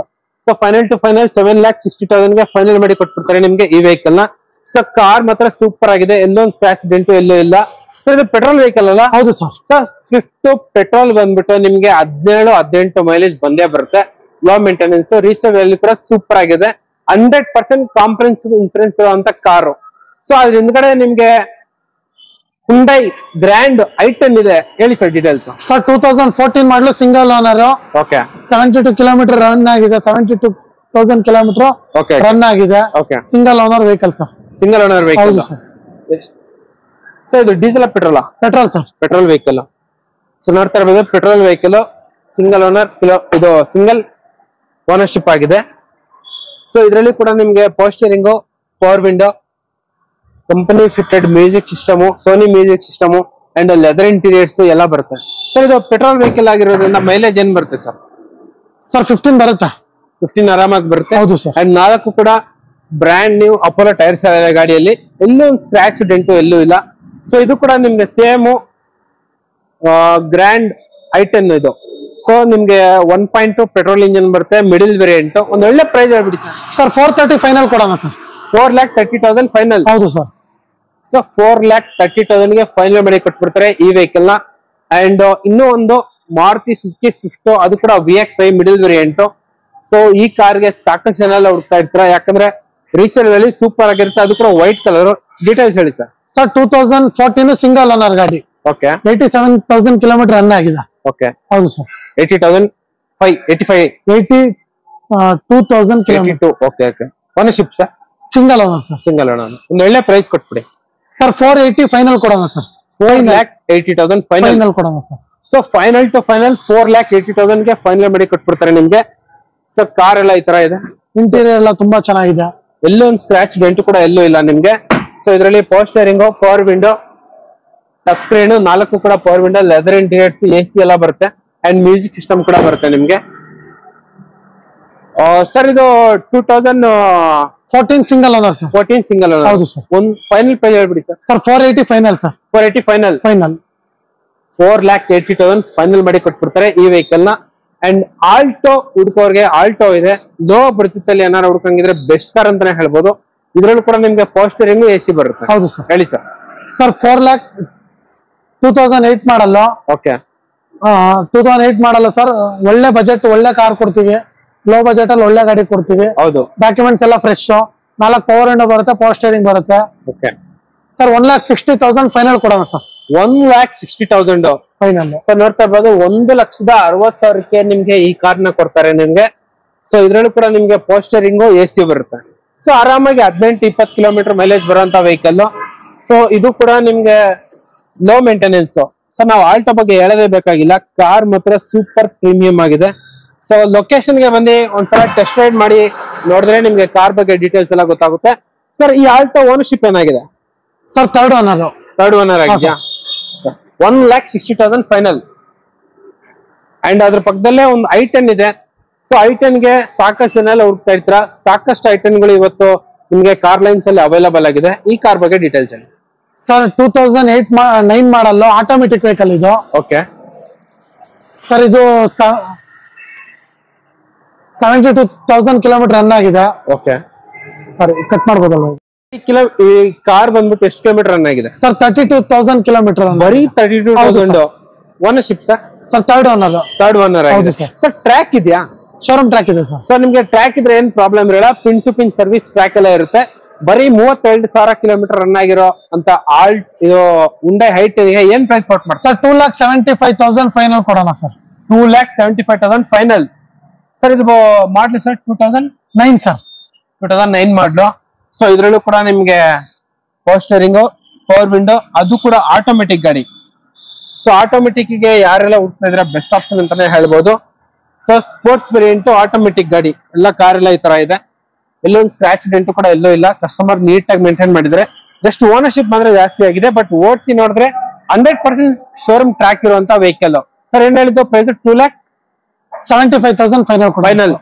So final to final 7,60,000ಗೆ ಫೈನಲ್ ಮಾಡಿ ಕೊಟ್ಬಿಡ್ತಾರೆ ನಿಮ್ಗೆ ಈ ವೆಹಿಕಲ್ ನ. ಸೊ ಕಾರ್ ಮಾತ್ರ ಸೂಪರ್ ಆಗಿದೆ, ಎಲ್ಲೊಂದು ಸ್ಕ್ರಾಚ್ ಡೆಂಟು ಎಲ್ಲೂ ಇಲ್ಲ. ಸೊ ಇದು ಪೆಟ್ರೋಲ್ ವೆಹಿಕಲ್ ಅಲ್ಲ? ಹೌದು ಸರ್. ಸರ್ ಸ್ವಿಫ್ಟ್ ಪೆಟ್ರೋಲ್ ಬಂದ್ಬಿಟ್ಟು ನಿಮ್ಗೆ 17-18 ಮೈಲೇಜ್ ಬಂದೇ ಬರುತ್ತೆ. ಲೋ ಮೇಂಟೆನೆನ್ಸ್, ರೀಸೇಲ್ ವ್ಯಾಲ್ಯೂ ಕೂಡ ಸೂಪರ್ ಆಗಿದೆ. 100% ಕಾಂಪ್ರೆನ್ಸಿವ್ ಇನ್ಸೂರೆನ್ಸ್ ಅಂತ ಕಾರು. ಸೊ ಅದ್ರ ಹಿಂದ್ಗಡೆ ನಿಮ್ಗೆ ಹುಂಡೈ ಗ್ರ್ಯಾಂಡ್ i10 ಇದೆ, ಹೇಳಿ sir details. Sir 2014 model, single owner. Okay, 72 kilometre run ಆಗಿದೆ. 72,000 ಕಿಲೋಮೀಟರ್ ರನ್ ಆಗಿದೆ. Single owner vehicle sir. Single owner vehicle. ಹೌದು ಸರ್. ಸರ್ ಇದು diesel petrol? Petrol sir. Petrol vehicle. So ನೋಡ್ತಾ ಇರ್ಬೋದು, ಪೆಟ್ರೋಲ್ ವೆಹಿಕಲ್, ಸಿಂಗಲ್ ಓನರ್, ಇದು ಸಿಂಗಲ್ ಓನರ್ಶಿಪ್ ಆಗಿದೆ. ಸೊ ಇದರಲ್ಲಿ ಕೂಡ ನಿಮ್ಗೆ power steering, power window, company fitted music system, Sony music system and leather interiors ಎಲ್ಲ ಬರುತ್ತೆ. ಸರ್ ಇದು ಪೆಟ್ರೋಲ್ ವೆಹಿಕಲ್ ಆಗಿರೋದ್ರಿಂದ ಮೈಲೇಜ್ ಏನ್ ಬರುತ್ತೆ ಸರ್? ಸರ್ 15 ಬರುತ್ತೆ. 15 ಆರಾಮಾಗಿ ಬರುತ್ತೆ. ಹೌದು ಸರ್. ಅಂಡ್ 4 ಕೂಡ ಬ್ರ್ಯಾಂಡ್ ನ್ಯೂ ಅಪೋಲೋ ಟೈರ್ಸ್ ಇದೆ ಗಾಡಿಯಲ್ಲಿ. ಎಲ್ಲೂ ಒಂದು ಸ್ಕ್ರಾಚ್ ಡೆಂಟು ಎಲ್ಲೂ ಇಲ್ಲ. ಸೊ ಇದು ಕೂಡ ನಿಮ್ಗೆ ಸೇಮ್ ಗ್ರ್ಯಾಂಡ್ i10 ಇದು. ಸೊ ನಿಮ್ಗೆ 1.2 ಪೆಟ್ರೋಲ್ ಇಂಜಿನ್ ಬರುತ್ತೆ, ಮಿಡಿಲ್ ವೇರಿಯಂಟ್. ಒಂದು ಒಳ್ಳೆ ಪ್ರೈಸ್ ಹೇಳ್ಬಿಡಿ ಸರ್. ಸರ್ 430 ಫೈನಲ್ ಕೊಡೋಣ ಸರ್. 4,30,000 ಫೈನಲ್. ಹೌದು ಸರ್. ಸೊ 4,30,000ಗೆ ಫೈನಲ್ ಮಾಡಿ ಕೊಟ್ಬಿಡ್ತಾರೆ ಈ ವೆಹಿಕಲ್ ನ. ಅಂಡ್ ಇನ್ನೂ ಒಂದು ಮಾರುತಿ ಸುಜುಕಿ ಸ್ವಿಫ್ಟ್, ಅದು ಕೂಡ VXi ಮಿಡಿಲ್ ವೇರಿಯಂಟ್. ಸೊ ಈ ಕಾರ್ಗೆ ಸಾಕಷ್ಟು ಜನ ಎಲ್ಲ ಹುಡುಕ್ತಾ ಇರ್ತಾರೆ, ಯಾಕಂದ್ರೆ ರೀಸೇಲ್ ವ್ಯಾಲ್ಯೂ ಸೂಪರ್ ಆಗಿರುತ್ತೆ. ಅದು ಕೂಡ ವೈಟ್ ಕಲರ್. ಡೀಟೇಲ್ಸ್ ಹೇಳಿ ಸರ್. ಸರ್ 2014 ಸಿಂಗಲ್ ಓನರ್ ಗಾಡಿ. ಓಕೆ, 87,000 ಕಿಲೋಮೀಟರ್ ರನ್ ಆಗಿದೆ. ಓಕೆ, ಹೌದು sir. 82,000 kilometre. Okay, ownership sir? Single owner sir. Single owner. ಒಂದು ಒಳ್ಳೆ ಪ್ರೈಸ್ ಕೊಟ್ಬಿಡಿ ಸರ್. 480 ಫೈನಲ್ ಕೊಡೋಣ ಸರ್. 4,80,000 ಫೈನಲ್ ಕೊಡೋಣ sir. So final to final 4,80,000ಗೆ ಫೈನಲ್ ಮಾಡಿ ಕೊಟ್ಬಿಡ್ತಾರೆ ನಿಮ್ಗೆ. ಸೊ ಕಾರ್ ಎಲ್ಲ ಈ ತರ ಇದೆ, ಇಂಟೀರಿಯರ್ ಎಲ್ಲ ತುಂಬಾ ಚೆನ್ನಾಗಿದೆ. ಎಲ್ಲೂ ಒಂದು ಸ್ಕ್ರಾಚ್ ಡೆಂಟ್ ಕೂಡ ಎಲ್ಲೂ ಇಲ್ಲ ನಿಮ್ಗೆ. ಸೊ ಇದರಲ್ಲಿ power steering, power window, touch screen, 4 ಕೂಡ power window, leather interiors, AC ಎಲ್ಲ ಬರುತ್ತೆ. ಅಂಡ್ ಮ್ಯೂಸಿಕ್ ಸಿಸ್ಟಮ್ ಕೂಡ ಬರುತ್ತೆ ನಿಮ್ಗೆ. ಸರ್ ಇದು 2014 single owner sir. 14 single owner. ಹೌದು ಸರ್. ಒಂದು ಫೈನಲ್ ಪ್ರೈಸ್ ಹೇಳ್ಬಿಡಿ sir. Sir 480 final sir. 480 final. 4,80,000 final ಮಾಡಿ ಕೊಟ್ಬಿಡ್ತಾರೆ ಈ ವೆಹಿಕಲ್ ನ. ಅಂಡ್ ಆಲ್ಟೋ ಹುಡುಕೋರ್ಗೆ ಆಲ್ಟೋ ಇದೆ. ಲೋ ಬಡ್ಜೆಟ್ ಅಲ್ಲಿ ಏನಾರು ಹುಡ್ಕಂಗಿದ್ರೆ ಬೆಸ್ಟ್ ಕಾರ್ ಅಂತಾನೆ ಹೇಳ್ಬೋದು. ಇದ್ರಲ್ಲೂ ಕೂಡ ನಿಮ್ಗೆ ಪವರ್ ಸ್ಟೇರಿಂಗ್, AC ಬರುತ್ತೆ. ಹೌದು ಸರ್. ಹೇಳಿ ಸರ್. ಸರ್ 4 lakh 2008 ಮಾಡಲ್ಲ. ಓಕೆ, 2008 ಮಾಡಲ್ಲ ಸರ್. ಒಳ್ಳೆ ಬಜೆಟ್, ಒಳ್ಳೆ ಕಾರ್ ಕೊಡ್ತೀವಿ. ಲೋ ಬಜೆಟ್ ಅಲ್ಲಿ ಒಳ್ಳೆ ಗಾಡಿ ಕೊಡ್ತೀವಿ. ಹೌದು. ಡಾಕ್ಯುಮೆಂಟ್ಸ್ ಎಲ್ಲ ಫ್ರೆಶ್. 4 ಪವರ್ ವಿಂಡೋ ಬರುತ್ತೆ, ಪವರ್ ಸ್ಟೇರಿಂಗ್ ಬರುತ್ತೆ. ಓಕೆ ಸರ್ 1,60,000 ಫೈನಲ್ ಕೊಡೋಣ ಸರ್. 1,60,000 ಫೈನಲ್. ಸರ್ ನೋಡ್ತಾ ಇರ್ಬೋದು, 1,60,000ಕ್ಕೆ ನಿಮ್ಗೆ ಈ ಕಾರ್ನ ಕೊಡ್ತಾರೆ ನಿಮ್ಗೆ. ಸೊ ಇದ್ರಲ್ಲೂ ಕೂಡ ನಿಮ್ಗೆ ಪವರ್ ಸ್ಟೇರಿಂಗ್, AC ಬರುತ್ತೆ. ಸೊ ಆರಾಮಾಗಿ 18-20 ಕಿಲೋಮೀಟರ್ ಮೈಲೇಜ್ ಬರುವಂತ ವೆಹಿಕಲ್. ಸೊ ಇದು ಕೂಡ ನಿಮ್ಗೆ ಲೋ ಮೇಂಟೆನೆನ್ಸ್. ಸೊ ನಾವು ಆಲ್ಟೋ ಬಗ್ಗೆ ಹೇಳದೇ ಬೇಕಾಗಿಲ್ಲ, ಕಾರ್ ಮಾತ್ರ ಸೂಪರ್ ಪ್ರೀಮಿಯಂ ಆಗಿದೆ. ಸೊ ಲೊಕೇಶನ್ ಗೆ ಬಂದು ಒಂದ್ಸಲ ಟೆಸ್ಟ್ ರೈಡ್ ಮಾಡಿ ನೋಡಿದ್ರೆ ನಿಮ್ಗೆ ಕಾರ್ ಬಗ್ಗೆ ಡೀಟೇಲ್ಸ್ ಎಲ್ಲ ಗೊತ್ತಾಗುತ್ತೆ. ಸರ್ ಈ ಆಲ್ಟೋ ಓನರ್ಶಿಪ್ ಏನಾಗಿದೆ sir? Third owner. Third owner ಆಗಿದೆಯಾ? 1,60,000 ಫೈನಲ್. ಅಂಡ್ ಅದ್ರ ಪಕ್ಕದಲ್ಲೇ ಒಂದು i10 ಇದೆ. ಸೊ i10 ಗೆ ಸಾಕಷ್ಟು ಜನ ಎಲ್ಲ ಹುಡುಕ್ತಾ ಇರ್ತೀರಾ. ಸಾಕಷ್ಟು i10 ಗಳು ಇವತ್ತು ನಿಮ್ಗೆ ಕಾರ್ ಲೈನ್ಸ್ ಅಲ್ಲಿ ಅವೈಲಬಲ್ ಆಗಿದೆ. ಈ ಕಾರ್ ಬಗ್ಗೆ ಡೀಟೇಲ್ಸ್ ಹೇಳಿ ಸರ್. 2009 ಮಾಡಲ್ ಆಟೋಮೆಟಿಕ್ ವೆಹಿಕಲ್ ಇದು. ಓಕೆ ಸರ್ ಇದು 72,000 ಕಿಲೋಮೀಟರ್ ರನ್ ಆಗಿದೆ. ಓಕೆ ಸರಿ ಕಟ್ ಮಾಡ್ಬೋದಲ್ವ? ಈ ಕಾರ್ ಬಂದ್ಬಿಟ್ಟು ಎಷ್ಟು ಕಿಲೋಮೀಟರ್ ರನ್ ಆಗಿದೆ ಸರ್? 32,000 ಕಿಲೋಮೀಟರ್. ಬರೀ 32,000. Ownership sir? Sir third owner. ಹೌದು ಸರ್. ಸರ್ ಟ್ರ್ಯಾಕ್ ಇದೆಯಾ? ಶೋರೂಮ್ ಟ್ರ್ಯಾಕ್ ಇದೆ ಸರ್. ಸರ್ ನಿಮ್ಗೆ ಟ್ರ್ಯಾಕ್ ಇದ್ರೆ ಏನ್ ಪ್ರಾಬ್ಲಮ್ ಇರಲ್ಲ. Pin to pin service track ಎಲ್ಲ ಇರುತ್ತೆ. ಬರೀ 32,000 ಕಿಲೋಮೀಟರ್ ರನ್ ಆಗಿರೋ ಅಂತ ಇದು ಉಂಡೈ ಹೈಟ್ ಏನ್ ಪ್ರೈಸ್ ಕೊಟ್ ಮಾಡಿ ಸರ್? 2,75,000 ಫೈನಲ್ ಕೊಡೋಣ ಸರ್. 2,75,000 ಫೈನಲ್. ಸರ್ ಇದು ಮಾಡ್ಲಿ ಸರ್? 2009 ಸರ್. 2009 ಮಾಡ್ಲು. ಸೊ ಇದ್ರಲ್ಲೂ ಕೂಡ ನಿಮ್ಗೆ ಪವರ್ ಸ್ಟೇರಿಂಗ್, ಪವರ್ ವಿಂಡೋ, ಅದು ಕೂಡ ಆಟೋಮೆಟಿಕ್ ಗಾಡಿ. ಸೊ ಆಟೋಮೆಟಿಕ್ ಗೆ ಯಾರೆಲ್ಲ ಹುಡ್ತಾ ಇದ್ರೆ ಬೆಸ್ಟ್ ಆಪ್ಷನ್ ಅಂತಾನೆ ಹೇಳ್ಬೋದು. ಸೊ ಸ್ಪೋರ್ಟ್ಸ್ ವೇರಿಯಂಟ್ ಆಟೋಮೆಟಿಕ್ ಗಾಡಿ ಎಲ್ಲ ಕಾರ್ ಎಲ್ಲ ಈ ತರ ಇದೆ. ಎಲ್ಲೊಂದು ಸ್ಕ್ರಾಚ್ ಡೆಂಟ್ ಕೂಡ ಎಲ್ಲೂ ಇಲ್ಲ. ಕಸ್ಟಮರ್ ನೀಟಾಗಿ ಮೇಂಟೈನ್ ಮಾಡಿದ್ರೆ. ಜಸ್ಟ್ ಓನರ್ಶಿಪ್ ಮಾತ್ರ ಜಾಸ್ತಿ ಆಗಿದೆ. ಬಟ್ ಓಡಿಸಿ ನೋಡಿದ್ರೆ 100% ಶೋರೂಮ್ ಟ್ರ್ಯಾಕ್ ಇರುವಂತ ವೆಹಿಕಲ್. ಸರ್ ಏನ್ ಹೇಳಿದ್ದು ಪ್ರೈಸ್? 2,75,000 ಫೈನಲ್.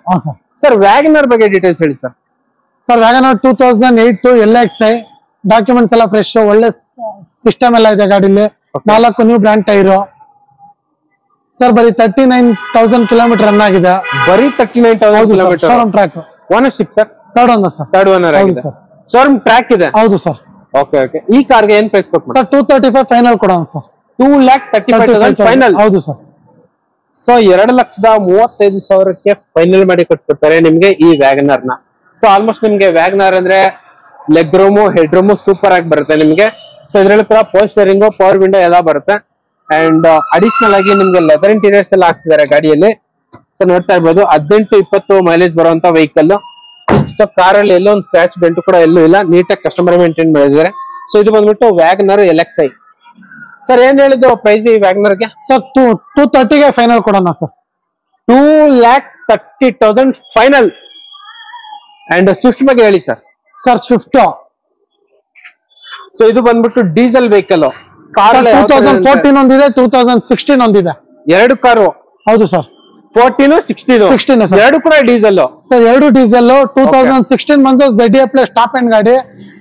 ಸರ್ ವ್ಯಾಗನರ್ ಬಗ್ಗೆ ಡೀಟೇಲ್ಸ್ ಹೇಳಿ sir. Sir WagonR 2008 LXi. Documents ಎಲ್ಲ ಫ್ರೆಶ್, ಒಳ್ಳೆ ಸಿಸ್ಟಮ್ ಎಲ್ಲ ಇದೆ ಗಾಡಿಲಿ. 4 ನ್ಯೂ ಬ್ರ್ಯಾಂಡ್ ಟೈರು. ಸರ್ ಬರೀ 39,000 ಕಿಲೋಮೀಟರ್ ರನ್ ಆಗಿದೆ. ಬರೀ 39,000 kilometre. Showroom track. Ownership sir? Third owner sir. Third owner ಆಗಿದೆ. ಶೋರೂಮ್ ಟ್ರ್ಯಾಕ್ ಇದೆ. ಹೌದು ಸರ್. Okay okay. ಈ ಕಾರ್ಗೆ ಏನ್ ಪ್ರೈಸ್ ಕೊಟ್ಟು ಸರ್? 235 ಫೈನಲ್ ಕೊಡೋಣ ಸರ್. 2,35,000 ಫೈನಲ್. ಹೌದು ಸರ್. ಸೊ 2,35,000ಕ್ಕೆ ಫೈನಲ್ ಮಾಡಿ ಕೊಟ್ಬಿಡ್ತಾರೆ ನಿಮ್ಗೆ ಈ ವ್ಯಾಗನರ್ ನ. ಸೊ ಆಲ್ಮೋಸ್ಟ್ ನಿಮ್ಗೆ ವ್ಯಾಗನರ್ ಅಂದ್ರೆ leg room, head room super ಆಗಿ ಬರುತ್ತೆ ನಿಮ್ಗೆ. ಸೊ ಇದ್ರಲ್ಲಿ ಕೂಡ ಪವರ್ ಸ್ಟೇರಿಂಗು, ಪವರ್ ವಿಂಡೋ ಎಲ್ಲ ಬರುತ್ತೆ. ಅಂಡ್ ಅಡಿಷನಲ್ ಆಗಿ ನಿಮ್ಗೆ ಲೆದರ್ ಇಂಟೀರಿಯರ್ಸ್ ಎಲ್ಲ ಹಾಕ್ಸಿದ್ದಾರೆ ಗಾಡಿಯಲ್ಲಿ. ಸೊ ನೋಡ್ತಾ ಇರ್ಬೋದು 18-20 ಮೈಲೇಜ್ ಬರುವಂತ ವೆಹಿಕಲ್. ಸೊ ಕಾರಲ್ಲಿ ಎಲ್ಲೋ ಒಂದು ಸ್ಕ್ರಾಚ್ ಡೆಂಟ್ ಕೂಡ ಎಲ್ಲೂ ಇಲ್ಲ. ನೀಟಾಗಿ ಕಸ್ಟಮರ್ ಮೇಂಟೈನ್ ಮಾಡಿದ್ದಾರೆ. ಸೊ ಇದು ಬಂದ್ಬಿಟ್ಟು ವ್ಯಾಗನರ್ LXi. ಸರ್ ಏನ್ ಹೇಳಿದ್ದು ಪ್ರೈಸ್ ಈ ವ್ಯಾಗನರ್ಗೆ? ಸರ್ 230ಗೆ ಫೈನಲ್ ಕೊಡೋಣ ಸರ್. 2,30,000 ಫೈನಲ್. ಅಂಡ್ ಸ್ವಿಫ್ಟ್ ಬಗ್ಗೆ ಹೇಳಿ ಸರ್. Sir Swift. ಸೊ ಇದು ಬಂದ್ಬಿಟ್ಟು ಡೀಸೆಲ್ ವೆಹಿಕಲ್. ಕಾರ್ 2014 ಒಂದಿದೆ, 2016 ಒಂದಿದೆ. ಎರಡು ಕಾರು. ಹೌದು ಸರ್. 14, 16 ಎರಡು ಕೂಡ ಡೀಸೆಲ್ ಸರ್. ಎರಡು ಡೀಸೆಲ್. 2016 ಬಂದು ZA ಪ್ಲಸ್ ಟಾಪ್ ಎಂಡ್ ಗಾಡಿ.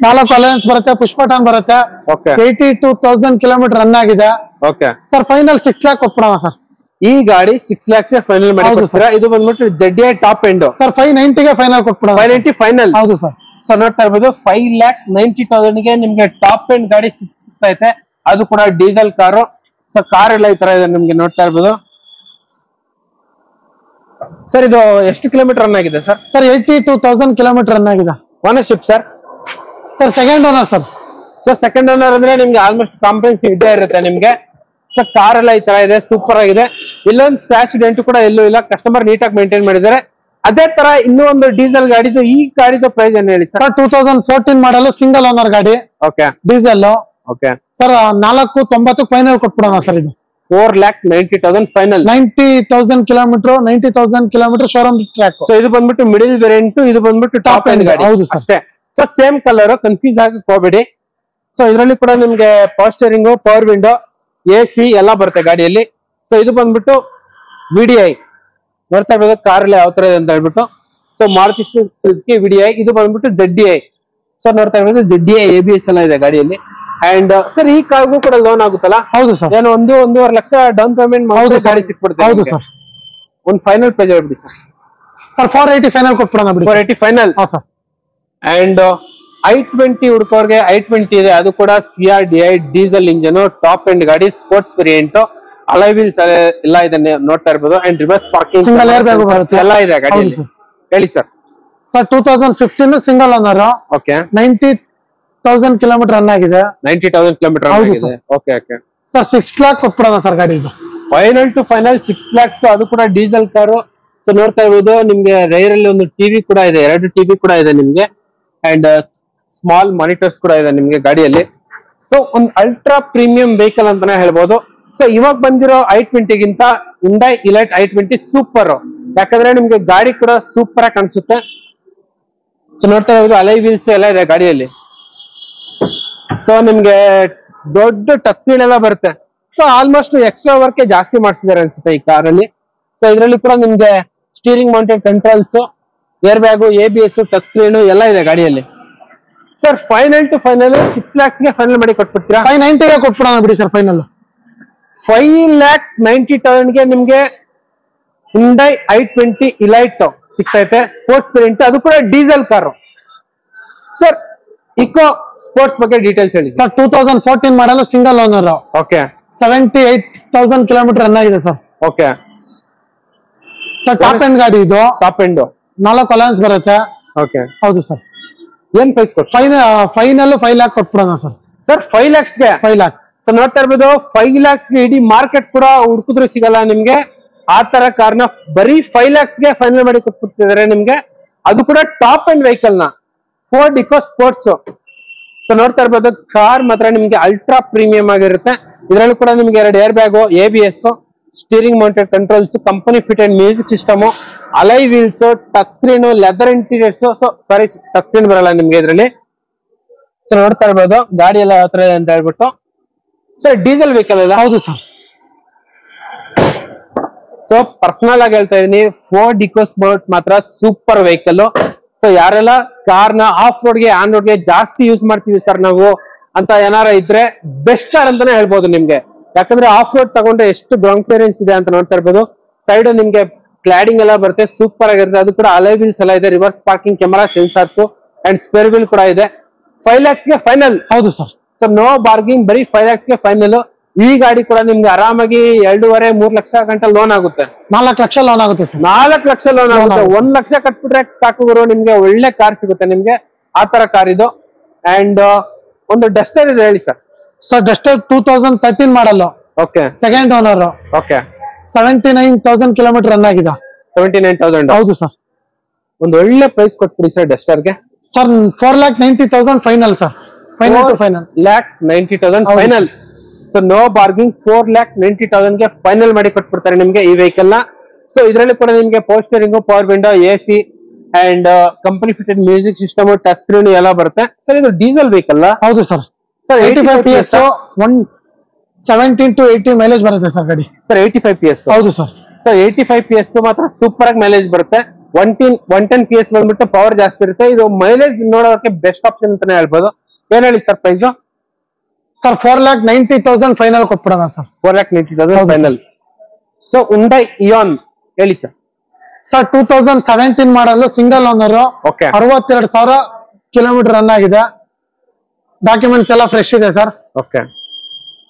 4 ಅಲಯನ್ಸ್ ಬರುತ್ತೆ, ಪುಷ್ಪಟನ್ ಬರುತ್ತೆ. 82,000 ಕಿಲೋಮೀಟರ್ ರನ್ ಆಗಿದೆ. ಓಕೆ ಸರ್ ಫೈನಲ್ 6 lakh ಕೊಟ್ಬಿಡೋಣ ಸರ್. ಈ ಗಾಡಿ 6 lakhs ಫೈನಲ್ ಮಾಡಿ ಸರ್. ಇದು ಬಂದ್ಬಿಟ್ಟು ZA ಟಾಪ್ ಎಂಡ್ ಸರ್. 590ಗೆ ಫೈನಲ್ ಕೊಟ್ಬಿಡೋಣ. 590 ಫೈನಲ್. ಹೌದು ಸರ್. ಸೊ ನೋಡ್ತಾ ಇರ್ಬೋದು 5,90,000ಗೆ ನಿಮ್ಗೆ ಟಾಪ್ ಎಂಡ್ ಗಾಡಿ ಸಿಗ್ತೈತೆ. ಅದು ಕೂಡ ಡೀಸೆಲ್ ಕಾರು. ಸೊ ಕಾರ್ ಎಲ್ಲ ಈ ತರ ಇದೆ ನಿಮ್ಗೆ ನೋಡ್ತಾ ಇರ್ಬೋದು. ಸರ್ ಇದು ಎಷ್ಟು ಕಿಲೋಮೀಟರ್ ರನ್ ಆಗಿದೆ ಸರ್? ಸರ್ 82,000 ಕಿಲೋಮೀಟರ್ ರನ್ ಆಗಿದೆ. Ownership sir? Sir second owner sir. So second owner ಅಂದ್ರೆ ನಿಮ್ಗೆ ಆಲ್ಮೋಸ್ಟ್ ಕಾಂಪ್ರೆನ್ಸಿವ್ ಇದ್ದೇ ಇರುತ್ತೆ ನಿಮ್ಗೆ. ಸೊ ಕಾರ್ ಎಲ್ಲ ಈ ತರ ಇದೆ, ಸೂಪರ್ ಆಗಿದೆ. ಇಲ್ಲೊಂದು ಸ್ಕ್ರಾಚ್ ಡೆಂಟ್ ಕೂಡ ಎಲ್ಲೂ ಇಲ್ಲ. ಕಸ್ಟಮರ್ ನೀಟಾಗಿ ಮೇಂಟೈನ್ ಮಾಡಿದ್ದಾರೆ. ಅದೇ ತರ ಇನ್ನೂ ಒಂದು ಡೀಸೆಲ್ ಗಾಡಿದು. ಈ ಗಾಡಿದು ಪ್ರೈಸ್ ಏನ್ ಹೇಳಿ ಸರ್? 2014 ಮಾಡಲು ಸಿಂಗಲ್ ಓನರ್ ಗಾಡಿ. Okay. Diesel. Okay sir 490 final ಕೊಟ್ಬಿಡೋಣ ಸರ್. ಇದು 4,90,000 final. 90,000 kilometre, 90,000 kilometre showroom track. So ಇದು ಬಂದ್ಬಿಟ್ಟು ಮಿಡಿಲ್ ವೇರಿಯಂಟ್, ಇದು ಬಂದ್ಬಿಟ್ಟು ಟಾಪ್ ಎಂಡ್ ಗಾಡಿ. ಹೌದು ಅಷ್ಟೇ. ಸೊ ಸೇಮ್ ಕಲರ್, ಕನ್ಫ್ಯೂಸ್ ಆಗಕ್ಕೆ ಹೋಗಬೇಡಿ. ಸೊ ಇದರಲ್ಲಿ ಕೂಡ ನಿಮ್ಗೆ power steering, power window, AC ಎಲ್ಲ ಬರುತ್ತೆ ಗಾಡಿಯಲ್ಲಿ. ಸೊ ಇದು ಬಂದ್ಬಿಟ್ಟು VDI. ನೋಡ್ತಾ ಇರ್ಬೋದು ಕಾರಲ್ಲಿ ಯಾವ ತರ ಇದೆ ಅಂತ ಹೇಳ್ಬಿಟ್ಟು. So Maruti Suzuki VDI. ಇದು ಬಂದ್ಬಿಟ್ಟು ZDI. ಸೊ ನೋಡ್ತಾ ಇರ್ಬೋದು ZDI ABS ಎಲ್ಲ ಇದೆ ಗಾಡಿಯಲ್ಲಿ. ಅಂಡ್ ಸರ್ ಈ ಕಾರ್ಗೂ ಕೂಡ ಲೋನ್ ಆಗುತ್ತಲ್ಲ? ಹೌದು ಸರ್. ಏನು 1-1.5 ಲಕ್ಷ ಡೌನ್ ಪೇಮೆಂಟ್ ಮಾಡಿ ಗಾಡಿ ಸಿಕ್ಬಿಡುತ್ತೆ. ಹೌದು ಸರ್. ಒಂದು ಫೈನಲ್ ಪ್ರೈಸ್ ಹೇಳ್ಬಿಡಿ ಸರ್. ಸರ್ 480 ಫೈನಲ್ ಕೊಟ್ಬಿಡೋಣ ಬಿಡಿ. 480 ಫೈನಲ್. ಹಾ ಸರ್. ಅಂಡ್ i20 ಹುಡುಕೋರ್ಗೆ i20 ಇದೆ. ಅದು ಕೂಡ CRDI diesel engine, top end ಗಾಡಿ, ಸ್ಪೋರ್ಟ್ಸ್ ವೇರಿಯಂಟ್, ಅಲಾಯ್ ವೀಲ್ಸ್ ಎಲ್ಲ ಇದೆ ನೋಡ್ತಾ ಇರ್ಬೋದು. And reverse parking, single air bag ಬರುತ್ತೆ ಎಲ್ಲ ಇದೆ ಗಾಡಿ. ಹೇಳಿ sir. Sir 2015 single owner. Okay. 90,000 kilometre run ಆಗಿದೆ. 90,000 ಕಿಲೋಮೀಟರ್ ಆಗಿದೆ. Okay okay. ಸರ್ 6 lakh ಕೊಟ್ಬಿಡೋಣ ಸರ್ ಗಾಡಿ. ಇದು ಫೈನಲ್ ಟು ಫೈನಲ್ 6 lakhs. ಅದು ಕೂಡ ಡೀಸೆಲ್ ಕಾರು. ಸೊ ನೋಡ್ತಾ ಇರ್ಬೋದು ನಿಮ್ಗೆ ರೈರ್ ಅಲ್ಲಿ ಒಂದು ಟಿವಿ ಕೂಡ ಇದೆ, 2 ಟಿವಿ ಕೂಡ ಇದೆ ನಿಮ್ಗೆ. ಅಂಡ್ ಸ್ಮಾಲ್ ಮಾನಿಟರ್ಸ್ ಕೂಡ ಇದೆ ನಿಮ್ಗೆ ಗಾಡಿಯಲ್ಲಿ. ಸೊ ಒಂದು ಅಲ್ಟ್ರಾ ಪ್ರೀಮಿಯಂ ವೆಹಿಕಲ್ ಅಂತಾನೆ ಹೇಳ್ಬೋದು. ಸೊ ಇವಾಗ ಬಂದಿರೋ i20 ಗಿಂತ Hyundai Elite i20 ಸೂಪರ್. ಯಾಕಂದ್ರೆ ನಿಮ್ಗೆ ಗಾಡಿ ಕೂಡ ಸೂಪರ್ ಆಗಿ ಕಾಣಿಸುತ್ತೆ. ಸೊ ನೋಡ್ತಾ ಇರ್ಬೋದು ಅಲೈ ವೀಲ್ಸ್ ಎಲ್ಲ ಇದೆ ಗಾಡಿಯಲ್ಲಿ. ಸೊ ನಿಮ್ಗೆ ದೊಡ್ಡ ಟಚ್ ಸ್ಕ್ರೀನ್ ಎಲ್ಲ ಬರುತ್ತೆ. ಸೊ ಆಲ್ಮೋಸ್ಟ್ ಎಕ್ಸ್ಟ್ರಾ ವರ್ಕ್ ಜಾಸ್ತಿ ಮಾಡಿಸಿದ್ದಾರೆ ಅನ್ಸುತ್ತೆ ಈ ಕಾರಲ್ಲಿ. ಸೊ ಇದರಲ್ಲಿ ಕೂಡ ನಿಮ್ಗೆ steering mounted controls, air bag, ABS, touch screen ಎಲ್ಲ ಇದೆ ಗಾಡಿಯಲ್ಲಿ. Sir final to final 6 lakhs ಗೆ ಫೈನಲ್ ಮಾಡಿ ಕೊಟ್ಬಿಡ್ತೀರಾ? 590 ಗೆ ಕೊಟ್ಬಿಡೋಣ ಬಿಡಿ ಸರ್ ಫೈನಲ್. 5,90,000 ಗೆ ನಿಮ್ಗೆ Hyundai i20 Elite ಸಿಗ್ತೈತೆ, ಸ್ಪೋರ್ಟ್ಸ್ ವೇರಿಯಂಟ್, ಅದು ಕೂಡ diesel car. Sir EcoSport ಬಗ್ಗೆ ಡೀಟೇಲ್ಸ್ ಹೇಳಿ sir. 2014 model, single owner. Okay. 78,000 kilometre run ಆಗಿದೆ sir. Okay sir top end ಗಾಡಿ ಇದು. ಟಾಪ್ ಎಂಡ್ 4 ಅಲೌನ್ಸ್ ಬರುತ್ತೆ. ಓಕೆ. ಹೌದು ಸರ್. ಏನ್ ಪ್ರೈಸ್ ಕೊಟ್ಟು? ಫೈನಲ್ 5 lakh ಕೊಟ್ಬಿಡೋಣ ಸರ್. ಸರ್ 5 lakhs ಗೆ 5 lakh. ಸೊ ನೋಡ್ತಾ ಇರ್ಬೋದು, 5 lakhs ಗೆ ಇಡೀ ಮಾರ್ಕೆಟ್ ಕೂಡ ಹುಡುಕಿದ್ರು ಸಿಗಲ್ಲ ನಿಮ್ಗೆ ಆ ತರ ಕಾರ್ನ ಬರೀ 5 lakhs ಗೆ ಫೈನಲ್ ಮಾಡಿ ಕೊಟ್ಬಿಡ್ತಿದ್ದಾರೆ ನಿಮ್ಗೆ. ಅದು ಕೂಡ ಟಾಪ್ ಅಂಡ್ ವೆಹಿಕಲ್ ನ ಫೋರ್ಡ್ ಇಕೋ ಸ್ಪೋರ್ಟ್ಸ್. ಸೊ ನೋಡ್ತಾ ಇರ್ಬೋದು, ಕಾರ್ ಮಾತ್ರ ನಿಮ್ಗೆ ಅಲ್ಟ್ರಾ ಪ್ರೀಮಿಯಂ ಆಗಿರುತ್ತೆ. ಇದರಲ್ಲೂ ಕೂಡ ನಿಮ್ಗೆ 2 air bag, ABS, steering mounted controls, company fitted music system, ಅಲೈ wheels, touch screen, leather interiors. So sorry, touch screen ಬರಲ್ಲ ನಿಮ್ಗೆ ಇದರಲ್ಲಿ. ಸೊ ನೋಡ್ತಾ ಇರ್ಬೋದು ಗಾಡಿ ಎಲ್ಲ ಹತ್ರ ಅಂತ ಹೇಳ್ಬಿಟ್ಟು. ಸರ್ ಡೀಸೆಲ್ ವೆಹಿಕಲ್ ಅಲ್ಲ? ಹೌದು ಸರ್. ಸೊ ಪರ್ಸನಲ್ ಆಗಿ ಹೇಳ್ತಾ ಇದೀನಿ, ಫೋರ್ಡ್ ಇಕೋ ಸ್ಪೋರ್ಟ್ ಮಾತ್ರ ಸೂಪರ್ ವೆಹಿಕಲ್. ಸೊ ಯಾರೆಲ್ಲ ಕಾರ್ನ ಆಫ್ ರೋಡ್ಗೆ, ಆನ್ ರೋಡ್ಗೆ ಜಾಸ್ತಿ ಯೂಸ್ ಮಾಡ್ತೀವಿ ಸರ್ ನಾವು ಅಂತ ಏನಾರ ಇದ್ರೆ ಬೆಸ್ಟ್ ಕಾರ್ ಅಂತಾನೆ ಹೇಳ್ಬೋದು ನಿಮ್ಗೆ. ಯಾಕಂದ್ರೆ ಆಫ್ ರೋಡ್ ತಗೊಂಡ್ರೆ ಎಷ್ಟು ಗ್ರೌಂಡ್ ಕ್ಲಿಯರೆನ್ಸ್ ಇದೆ ಅಂತ ನೋಡ್ತಾ ಇರ್ಬೋದು. ಸೈಡ್ ನಿಮ್ಗೆ ಕ್ಲಾಡಿಂಗ್ ಎಲ್ಲ ಬರುತ್ತೆ, ಸೂಪರ್ ಆಗಿರುತ್ತೆ. ಅದು ಕೂಡ ಅಲೈ ವೀಲ್ಸ್ ಎಲ್ಲ ಇದೆ, reverse parking camera, sensors and spare wheel ಕೂಡ ಇದೆ. 5 lakhs ಗೆ ಫೈನಲ್. ಹೌದು ಸರ್. ಸೊ ನೋ ಬಾರ್ಗಿಂಗ್, ಬರೀ 5 lakhs ಗೆ ಫೈನಲ್. ಈ ಗಾಡಿ ಕೂಡ ನಿಮ್ಗೆ ಆರಾಮಾಗಿ 2.5-3 ಲಕ್ಷ ಗಂಟೆ ಲೋನ್ ಆಗುತ್ತೆ. 4 ಲಕ್ಷ ಲೋನ್ ಆಗುತ್ತೆ ಸರ್. 4 ಲಕ್ಷ ಲೋನ್ ಆಗುತ್ತೆ. 1 ಲಕ್ಷ ಕಟ್ಬಿಟ್ರೆ ಸಾಕು ಗುರು, ನಿಮ್ಗೆ ಒಳ್ಳೆ ಕಾರ್ ಸಿಗುತ್ತೆ ನಿಮ್ಗೆ. ಆ ತರ ಕಾರ್ ಇದು. ಅಂಡ್ ಒಂದು ಡಸ್ಟರ್ ಇದೆ ಹೇಳಿ sir. Sir Duster 2013 model. Okay. Second owner. Okay. 79,000 kilometre run ಆಗಿದೆ. 79,000. ಹೌದು ಸರ್. ಒಂದು ಒಳ್ಳೆ ಪ್ರೈಸ್ ಕೊಟ್ಬಿಡಿ ಸರ್ ಡಸ್ಟರ್ಗೆ. Sir 4,90,000 final sir. Final to final 4,90,000 final. So no bargaining, 4,90,000 ಗೆ ಫೈನಲ್ ಮಾಡಿ ಕೊಟ್ಬಿಡ್ತಾರೆ ನಿಮ್ಗೆ ಈ ವೆಹಿಕಲ್ ನ. ಸೊ ಇದರಲ್ಲಿ ಕೂಡ ನಿಮ್ಗೆ power steering, power window, AC and company fitted music system, touch screen ಎಲ್ಲ ಬರುತ್ತೆ. ಸರ್ ಇದು ಡೀಸೆಲ್ ವೆಹಿಕಲ್? ಹೌದು sir. Sir 85 PS, 17 to 18 mileage ಬರುತ್ತೆ ಸರ್ ಗಾಡಿ. Sir 85 PS. ಹೌದು ಸರ್. ಸೊ 85 PS ಮಾತ್ರ ಸೂಪರ್ ಆಗಿ ಮೈಲೇಜ್ ಬರುತ್ತೆ. 110 PS ಬಂದ್ಬಿಟ್ಟು ಪವರ್ ಜಾಸ್ತಿ ಇರುತ್ತೆ. ಇದು ಮೈಲೇಜ್ ನೋಡೋಕೆ ಬೆಸ್ಟ್ ಆಪ್ಷನ್ ಅಂತಾನೆ ಹೇಳ್ಬೋದು. ಏನ್ ಹೇಳಿ ಸರ್ ಪ್ರೈಸ್? ಸರ್ 4,90,000 ಫೈನಲ್ ಕೊಟ್ಬಿಡೋಣ sir. 4,90,000 final. So Hyundai Eon ಹೇಳಿ sir. Sir 2017 model, single owner. Okay. 62,000 kilometre run ಆಗಿದೆ. ಡಾಕ್ಯುಮೆಂಟ್ಸ್ ಎಲ್ಲ ಫ್ರೆಶ್ ಇದೆ ಸರ್. ಓಕೆ.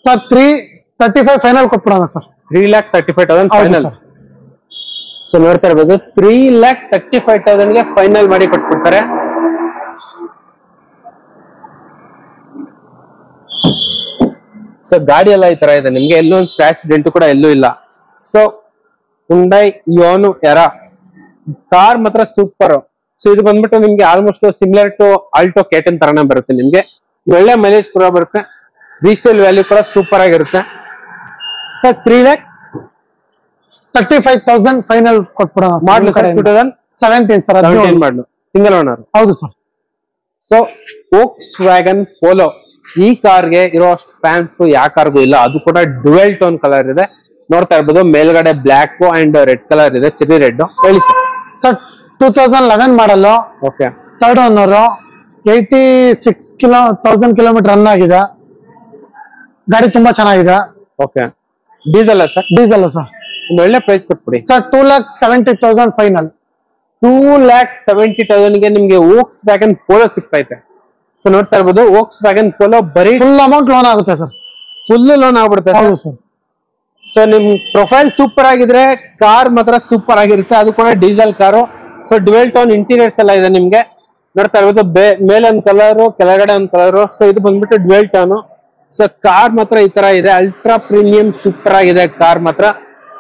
ಸರ್ 335 ಫೈನಲ್ ಕೊಟ್ಬಿಡೋಣ ಸರ್. 3,35,000 ಹೌದು ಫೈನಲ್. ಸರ್. ಸೊ ನೋಡ್ತಾ ಇರ್ಬೋದು, 3,35,000 ಗೆ ಫೈನಲ್ ಮಾಡಿ ಕೊಟ್ಬಿಡ್ತಾರೆ. ಸೊ ಗಾಡಿ ಎಲ್ಲ ಈ ತರ ಇದೆ ನಿಮ್ಗೆ, ಎಲ್ಲೂ ಒಂದು ಸ್ಕ್ರಾಚ್ ಡೆಂಟ್ ಕೂಡ ಎಲ್ಲೂ ಇಲ್ಲ. So Hyundai Eon Era car ಮಾತ್ರ ಸೂಪರ್. ಸೊ ಇದು ಬಂದ್ಬಿಟ್ಟು ನಿಮ್ಗೆ almost similar to Alto K10 ತರನೇ ಬರುತ್ತೆ ನಿಮ್ಗೆ. ಒಳ್ಳೆ ಮೈಲೇಜ್ ಕೂಡ ಬರುತ್ತೆ, ರೀಸೇಲ್ ವ್ಯಾಲ್ಯೂ ಕೂಡ ಸೂಪರ್ ಆಗಿರುತ್ತೆ. ಸರ್ 3,35,000 ಫೈನಲ್ ಕೊಟ್ಬಿಡೋಣ. Model 17 sir. 17 model, single owner. ಹೌದು ಸರ್. ಸೊ Volkswagen Polo ಈ ಕಾರ್ಗೆ ಇರೋ ಫ್ಯಾನ್ಸ್ ಯಾವ ಕಾರ್ಗೂ ಇಲ್ಲ. ಅದು ಕೂಡ ಡ್ಯುಯಲ್ ಟೋನ್ ಕಲರ್ ಇದೆ. ನೋಡ್ತಾ ಇರ್ಬೋದು, ಮೇಲ್ಗಡೆ ಬ್ಲಾಕ್ ಅಂಡ್ ರೆಡ್ ಕಲರ್ ಇದೆ, ಚೆರಿ ರೆಡ್. ಹೇಳಿ ಸರ್. ಸರ್ 2011 ಮಾಡಲು. Okay. Third owner. 86,000 kilometre run ಆಗಿದೆ. ಗಾಡಿ ತುಂಬಾ ಚೆನ್ನಾಗಿದೆ. Okay. Diesel sir? Diesel sir. ಒಂದು ಒಳ್ಳೆ ಪ್ರೈಸ್ ಕೊಟ್ಬಿಡಿ ಸರ್. 2,70,000 ಫೈನಲ್. 2,70,000 ಗೆ ನಿಮ್ಗೆ Volkswagen Polo ಸಿಗ್ತೈತೆ. ಸೊ ನೋಡ್ತಾ ಇರ್ಬೋದು, Volkswagen Polo ಬರೀ ಫುಲ್ ಅಮೌಂಟ್ ಲೋನ್ ಆಗುತ್ತೆ ಸರ್. ಫುಲ್ ಲೋನ್ ಆಗ್ಬಿಡುತ್ತೆ. ಹೌದು ಸರ್. ಸೊ ನಿಮ್ ಪ್ರೊಫೈಲ್ ಸೂಪರ್ ಆಗಿದ್ರೆ ಕಾರ್ ಮಾತ್ರ ಸೂಪರ್ ಆಗಿರುತ್ತೆ. ಅದು ಕೂಡ diesel car. So dual tone interiors ಎಲ್ಲ ಇದೆ ನಿಮ್ಗೆ. ನೋಡ್ತಾ ಇರ್ಬೋದು, ಮೇಲೆ ಒಂದ್ ಕಲರು, ಕೆಳಗಡೆ ಒಂದ್ ಕಲರು. ಸೊ ಇದು ಬಂದ್ಬಿಟ್ಟು ಡ್ಯುಯಲ್ ಟೋನ್. ಸೊ ಕಾರ್ ಮಾತ್ರ ಈ ತರ ಇದೆ, ಅಲ್ಟ್ರಾ ಪ್ರೀಮಿಯಂ ಸೂಪರ್ ಆಗಿದೆ ಕಾರ್ ಮಾತ್ರ.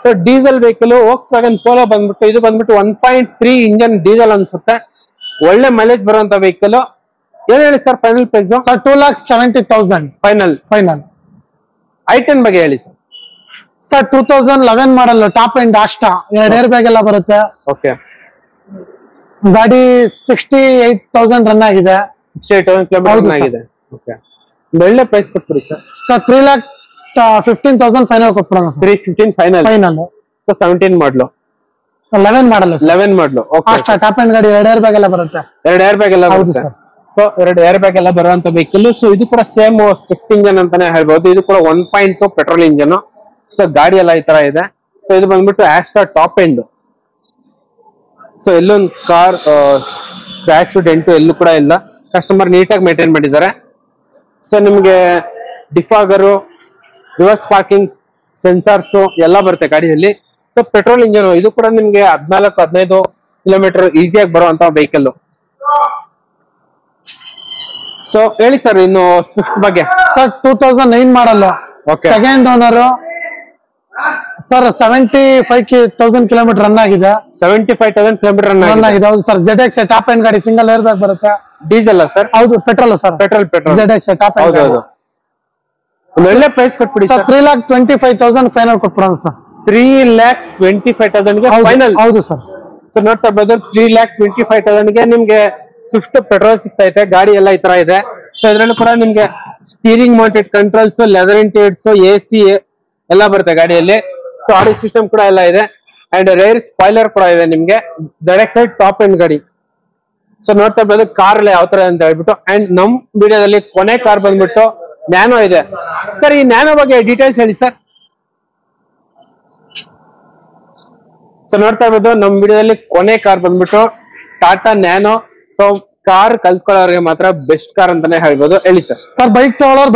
So diesel vehicle Volkswagen Polo ಬಂದ್ಬಿಟ್ಟು, ಇದು ಬಂದ್ಬಿಟ್ಟು 1.3 ಇಂಜನ್ ಡೀಸೆಲ್ ಅನ್ಸುತ್ತೆ. ಒಳ್ಳೆ ಮೈಲೇಜ್ ಬರುವಂತ ವೆಹಿಕಲ್. ಏನ್ ಹೇಳಿ sir final price? Sir 2,70,000 final. Final. i10 ಬಗ್ಗೆ ಹೇಳಿ sir. Sir 2011 model, top end Asta, 2 air bag ಎಲ್ಲ ಬರುತ್ತೆ. ಓಕೆ. ಗಾಡಿ 68,000 ರನ್ ಆಗಿದೆ. 68,000 ಕಿಲೋಮೀಟರ್ ರನ್ ಆಗಿದೆ. ಓಕೆ. ಒಳ್ಳೆ ಪ್ರೈಸ್ ಕೊಟ್ಬಿಡಿ ಸರ್. ಸರ್ 3,15,000 ಫೈನಲ್ ಕೊಟ್ಬಿಡೋಣ sir. 315 final. Final. So 17 model 11 model 11 model. Okay, top end ಗಾಡಿ 2 ಏರ್ ಬ್ಯಾಗ್ ಎಲ್ಲ ಬರುತ್ತೆ. 2 ಏರ್ ಬ್ಯಾಗ್ ಎಲ್ಲ ಹೌದು ಬರುತ್ತೆ. ಸರ್. ಸೊ 2 ಏರ್ ಬ್ಯಾಗ್ ಎಲ್ಲ ಬರುವಂತ ವೆಹಿಕಲ್. ಸೊ ಇದು ಕೂಡ ಸೇಮ್ ಸ್ವಿಫ್ಟ್ ಇಂಜನ್ ಅಂತಾನೆ ಹೇಳ್ಬಹುದು. ಇದು ಕೂಡ 1.2 ಪೆಟ್ರೋಲ್ ಇಂಜನ್. ಸೊ ಗಾಡಿ ಎಲ್ಲ ಈ ತರ ಇದೆ. ಸೊ ಇದು ಬಂದ್ಬಿಟ್ಟು ಆಸ್ಟ್ರಾ ಟಾಪ್ ಎಂಡ್. ಸೊ ಎಲ್ಲೊಂದು ಕಾರ್ ಸ್ಕ್ರಾಚ್ ಡೆಂಟು ಎಲ್ಲೂ ಕೂಡ ಇಲ್ಲ. ಕಸ್ಟಮರ್ ನೀಟಾಗಿ ಮೇಂಟೈನ್ ಮಾಡಿದ್ದಾರೆ. ಸೊ ನಿಮ್ಗೆ ಡಿಫಾಗರು, ರಿವರ್ಸ್ ಪಾರ್ಕಿಂಗ್ ಸೆನ್ಸಾರ್ಸ್ ಎಲ್ಲ ಬರುತ್ತೆ ಗಾಡಿಯಲ್ಲಿ. So petrol engine. ಇದು ಕೂಡ ನಿಮ್ಗೆ 14-15 ಕಿಲೋಮೀಟರ್ ಈಸಿಯಾಗಿ ಬರುವಂತ ವೆಹಿಕಲ್. ಸೊ ಹೇಳಿ ಸರ್ ಇನ್ನು ಸ್ವಿಫ್ಟ್ ಬಗ್ಗೆ. Sir 2009 model, second owner sir. 75,000 kilometre run ಆಗಿದೆ. 75,000 ಕಿಲೋಮೀಟರ್ ರನ್ ಆಗಿದೆ. ಹೌದು ಸರ್. ZX ಟಾಪ್ ಅಂಡ್ ಗಾಡಿ, ಸಿಂಗಲ್ ಏರ್ ಬ್ಯಾಗ್ ಬರುತ್ತೆ. Diesel sir? ಹೌದು, petrol sir. Petrol ZX top end. ಹೌದು. ಒಳ್ಳೆ ಪ್ರೈಸ್ ಕೊಟ್ಬಿಡಿ ಸರ್. 3,25,000 ಫೈನಲ್ ಕೊಟ್ಬಿಡೋಣ ಸರ್. 3,25,000 ಗೆ ಫೈನಲ್. ಹೌದು ಸರ್. ಸೊ ನೋಡ್ತಾ ಇರ್ಬೋದು 3,25,000 ಗೆ ನಿಮ್ಗೆ ಸ್ವಿಫ್ಟ್ ಪೆಟ್ರೋಲ್ ಸಿಗ್ತಾ ಇದೆ. ಗಾಡಿ ಎಲ್ಲ ಈ ತರ ಇದೆ. ಸೊ ಇದ್ರಲ್ಲೂ ಕೂಡ ನಿಮ್ಗೆ steering mounted controls, leather interiors, AC ಎಲ್ಲ ಬರುತ್ತೆ ಗಾಡಿಯಲ್ಲಿ. ಸೊ ಆಡಿಯೋ ಸಿಸ್ಟಮ್ ಕೂಡ ಎಲ್ಲ ಇದೆ. ಅಂಡ್ ರೇರ್ ಸ್ಪಾಯ್ಲರ್ ಕೂಡ ಇದೆ ನಿಮ್ಗೆ. ZX ಟಾಪ್ ಎಂಡ್ ಗಾಡಿ. ಸೊ ನೋಡ್ತಾ ಇರ್ಬೋದು ಕಾರ್ ಎಲ್ಲ ಯಾವ ತರ ಅಂತ ಹೇಳ್ಬಿಟ್ಟು. ಅಂಡ್ ನಮ್ ವಿಡಿಯೋದಲ್ಲಿ ಕೊನೆ ಕಾರ್ ಬಂದ್ಬಿಟ್ಟು ನ್ಯಾನೋ ಇದೆ. ಸರ್ ಈ ನ್ಯಾನೋ ಬಗ್ಗೆ ಡೀಟೇಲ್ಸ್ ಹೇಳಿ ಸರ್. ಸೊ ನೋಡ್ತಾ ಇರ್ಬೋದು ನಮ್ ವಿಡಿಯೋದಲ್ಲಿ ಕೊನೆ ಕಾರ್ ಬಂದ್ಬಿಟ್ಟು ಟಾಟಾ ನ್ಯಾನೋ. ಸೊ ಕಾರ್ ಕಲ್ತ್ಕೊಳ್ಳೋರಿಗೆ ಮಾತ್ರ ಬೆಸ್ಟ್ ಕಾರ್ ಅಂತಾನೆ ಹೇಳ್ಬೋದು. ಹೇಳಿ ಸರ್. ಸರ್ ಬೈಕ್ ತಗೊಳ್ಳೋದು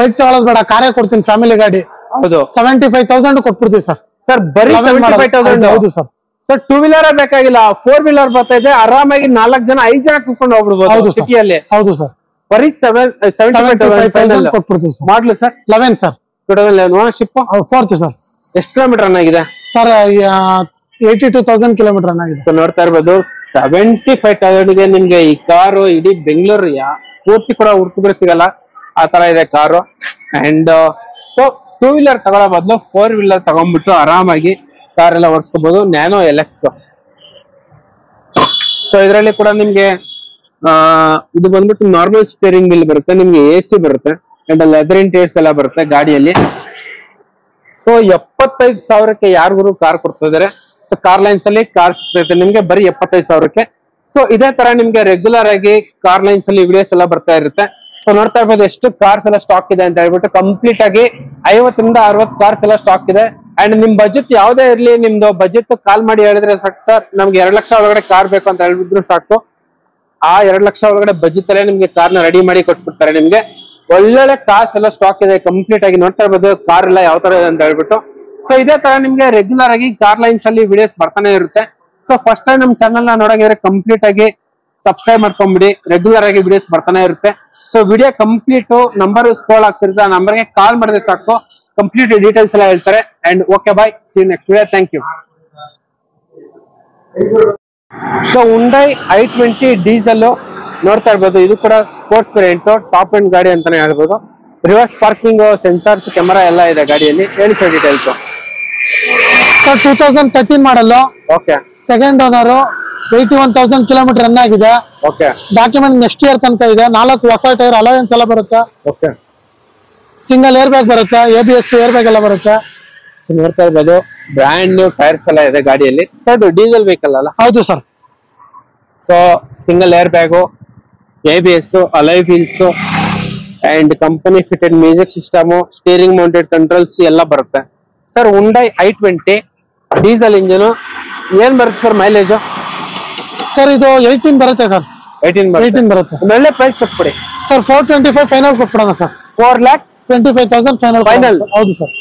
ಬೇಡ, ಕಾರೇ ಕೊಡ್ತೀನಿ, ಫ್ಯಾಮಿಲಿ ಗಾಡಿ. ಹೌದು. 75,000 ಕೊಟ್ಬಿಡ್ತೀವಿ ಸರ್. ಸರ್ ಬರೀ 75,000. ಹೌದು ಸರ್. ಸರ್ 2 ವೀಲರ್ ಬೇಕಾಗಿಲ್ಲ, 4 ವೀಲರ್ ಬರ್ತಾ ಇದೆ. ಆರಾಮಾಗಿ 4 ಜನ 5 ಜನ ಕುತ್ಕೊಂಡು ಹೋಗ್ಬಿಡ್ಬೋದು ಸಿಟಿಯಲ್ಲಿ. ಹೌದು ಸರ್. ಬರೀ 75,000 ಕೊಟ್ಬಿಡ್ತೀವಿ sir. Model sir 11 sir. 2011 ownership. 4th sir. ಎಷ್ಟು ಕಿಲೋಮೀಟರ್ ರನ್ ಆಗಿದೆ ಸರ್? 82,000 ಕಿಲೋಮೀಟರ್ ರನ್ ಆಗಿದೆ. ಸೊ ನೋಡ್ತಾ ಇರ್ಬೋದು 75,000 ಗೆ ನಿಮ್ಗೆ ಈ ಕಾರು ಇಡೀ ಬೆಂಗಳೂರು ಪೂರ್ತಿ ಕೂಡ ಹುಡುಕಿದ್ರೆ ಸಿಗಲ್ಲ, ಆ ತರ ಇದೆ ಕಾರು. ಅಂಡ್ ಸೊ 2 ವೀಲರ್ ತಗೊಳ್ಳೋ ಬದಲು 4 ವೀಲರ್ ತಗೊಂಡ್ಬಿಟ್ಟು ಆರಾಮಾಗಿ ಕಾರ್ ಎಲ್ಲ ಓಡಿಸ್ಕೋಬಹುದು. Nano LX. ಸೊ ಇದರಲ್ಲಿ ಕೂಡ ನಿಮ್ಗೆ ಇದು ಬಂದ್ಬಿಟ್ಟು ನಾರ್ಮಲ್ ಸ್ಟೇರಿಂಗ್ ವೀಲ್ ಬರುತ್ತೆ, ನಿಮ್ಗೆ AC ಬರುತ್ತೆ, ಅಂಡ್ ಲೆದರ್ ಇಂಟೀರಿಯರ್ಸ್ ಎಲ್ಲ ಬರುತ್ತೆ ಗಾಡಿಯಲ್ಲಿ. ಸೊ 75,000ಕ್ಕೆ ಯಾರಿಗೂ ಕಾರ್ ಕೊಡ್ತಾ ಇದಾರೆ. ಸೊ ಕಾರ್ ಲೈನ್ಸ್ ಅಲ್ಲಿ ಕಾರ್ ಸಿಗ್ತೈತೆ ನಿಮ್ಗೆ ಬರೀ 75,000ಕ್ಕೆ. ಸೊ ಇದೇ ತರ ನಿಮ್ಗೆ ರೆಗ್ಯುಲರ್ ಆಗಿ ಕಾರ್ ಲೈನ್ಸ್ ಅಲ್ಲಿ ವಿಡಿಯೋಸ್ ಎಲ್ಲ ಬರ್ತಾ ಇರುತ್ತೆ. ಸೊ ನೋಡ್ತಾ ಇರ್ಬೋದು ಎಷ್ಟು ಕಾರ್ಸ್ ಎಲ್ಲ ಸ್ಟಾಕ್ ಇದೆ ಅಂತ ಹೇಳ್ಬಿಟ್ಟು. ಕಂಪ್ಲೀಟ್ ಆಗಿ 50ರಿಂದ 60 ಕಾರ್ಸ್ ಎಲ್ಲ ಸ್ಟಾಕ್ ಇದೆ. ಅಂಡ್ ನಿಮ್ ಬಜೆಟ್ ಯಾವ್ದೇ ಇರ್ಲಿ, ನಿಮ್ದು ಬಜೆಟ್ ಕಾಲ್ ಮಾಡಿ ಹೇಳಿದ್ರೆ ಸಾಕು ಸರ್, ನಮ್ಗೆ 2 ಲಕ್ಷ ಒಳಗಡೆ ಕಾರ್ ಬೇಕು ಅಂತ ಹೇಳಿದ್ರು ಸಾಕು. ಆ 2 ಲಕ್ಷ ಒಳಗಡೆ ಬಜೆಟ್ ಅಲ್ಲೇ ನಿಮ್ಗೆ ಕಾರ್ನ ರೆಡಿ ಮಾಡಿ ಕೊಟ್ಬಿಡ್ತಾರೆ ನಿಮ್ಗೆ. ಒಳ್ಳೊಳ್ಳೆ ಕಾರ್ಸ್ ಎಲ್ಲ ಸ್ಟಾಕ್ ಇದೆ ಕಂಪ್ಲೀಟ್ ಆಗಿ. ನೋಡ್ತಾ ಇರ್ಬೋದು ಕಾರ್ ಎಲ್ಲ ಯಾವ ತರ ಇದೆ ಅಂತ ಹೇಳ್ಬಿಟ್ಟು. ಸೊ ಇದೇ ತರ ನಿಮ್ಗೆ ರೆಗ್ಯುಲರ್ ಆಗಿ ಕಾರ್ ಲೈನ್ಸ್ ಅಲ್ಲಿ ವಿಡಿಯೋಸ್ ಬರ್ತಾನೆ ಇರುತ್ತೆ. ಸೊ ಫಸ್ಟ್ ಟೈಮ್ ನಮ್ ಚಾನಲ್ ನ ನೋಡೋಗಿದ್ರೆ ಕಂಪ್ಲೀಟ್ ಆಗಿ ಸಬ್ಸ್ಕ್ರೈಬ್ ಮಾಡ್ಕೊಂಡ್ಬಿಡಿ. ರೆಗ್ಯುಲರ್ ಆಗಿ ವಿಡಿಯೋಸ್ ಬರ್ತಾನೆ ಇರುತ್ತೆ. So video complete number scroll ಆಗ್ತಿರುತ್ತೆ, ಆ ನಂಬರ್ಗೆ ಕಾಲ್ ಮಾಡಿದ್ರೆ ಸಾಕು, ಕಂಪ್ಲೀಟ್ ಡೀಟೇಲ್ಸ್ ಎಲ್ಲ ಹೇಳ್ತಾರೆ. And okay bye, see you next video. Thank you. So Hyundai i20 diesel ನೋಡ್ತಾ ಇರ್ಬೋದು. ಇದು ಕೂಡ ಸ್ಪೋರ್ಟ್ಸ್ ವೇರಿಯಂಟ್, ಟಾಪ್ ಎಂಡ್ ಗಾಡಿ ಅಂತಾನೆ ಹೇಳ್ಬೋದು. ರಿವರ್ಸ್ ಪಾರ್ಕಿಂಗ್ ಸೆನ್ಸಾರ್ಸ್, ಕ್ಯಾಮೆರಾ ಎಲ್ಲ ಇದೆ ಗಾಡಿಯಲ್ಲಿ. ಹೇಳಿ sir details. Sir 2013 model. Okay. Second owner. 81,000 kilometre run ಆಗಿದೆ. ಓಕೆ. ಡಾಕ್ಯುಮೆಂಟ್ ನೆಕ್ಸ್ಟ್ ಇಯರ್ ತನಕ ಇದೆ. 4 ಹೊಸ ಟೈರ್, ಅಲವೆನ್ಸ್ ಎಲ್ಲ ಬರುತ್ತೆ. ಓಕೆ. ಸಿಂಗಲ್ ಏರ್ ಬ್ಯಾಗ್ ಬರುತ್ತೆ, ABS ಏರ್ ಬ್ಯಾಗ್ ಎಲ್ಲ ಬರುತ್ತೆ. ನೋಡ್ತಾ ಇರ್ಬೋದು ಬ್ರ್ಯಾಂಡ್ ನ್ಯೂ ಟೈರ್ಸ್ ಎಲ್ಲ ಇದೆ ಗಾಡಿಯಲ್ಲಿ. ಡೀಸೆಲ್ ವೆಹಿಕಲ್ ಅಲ್ಲ? ಹೌದು sir. So single air bag, ABS, ಅಲೈ wheels and company fitted music system, steering mounted controls ಎಲ್ಲ ಬರುತ್ತೆ. Sir Hyundai i20 diesel engine ಏನ್ ಬರುತ್ತೆ ಸರ್ ಮೈಲೇಜ್? ಸರ್ ಇದು 18 ಬರುತ್ತೆ ಸರ್. 18 ಬರುತ್ತೆ. ಒಳ್ಳೆ ಪ್ರೈಸ್ ಕೊಟ್ಬಿಡಿ ಸರ್. 425 ಫೈನಲ್ ಕೊಟ್ಬಿಡೋಣ ಸರ್. 4,25,000 ಫೈನಲ್. ಹೌದು ಸರ್.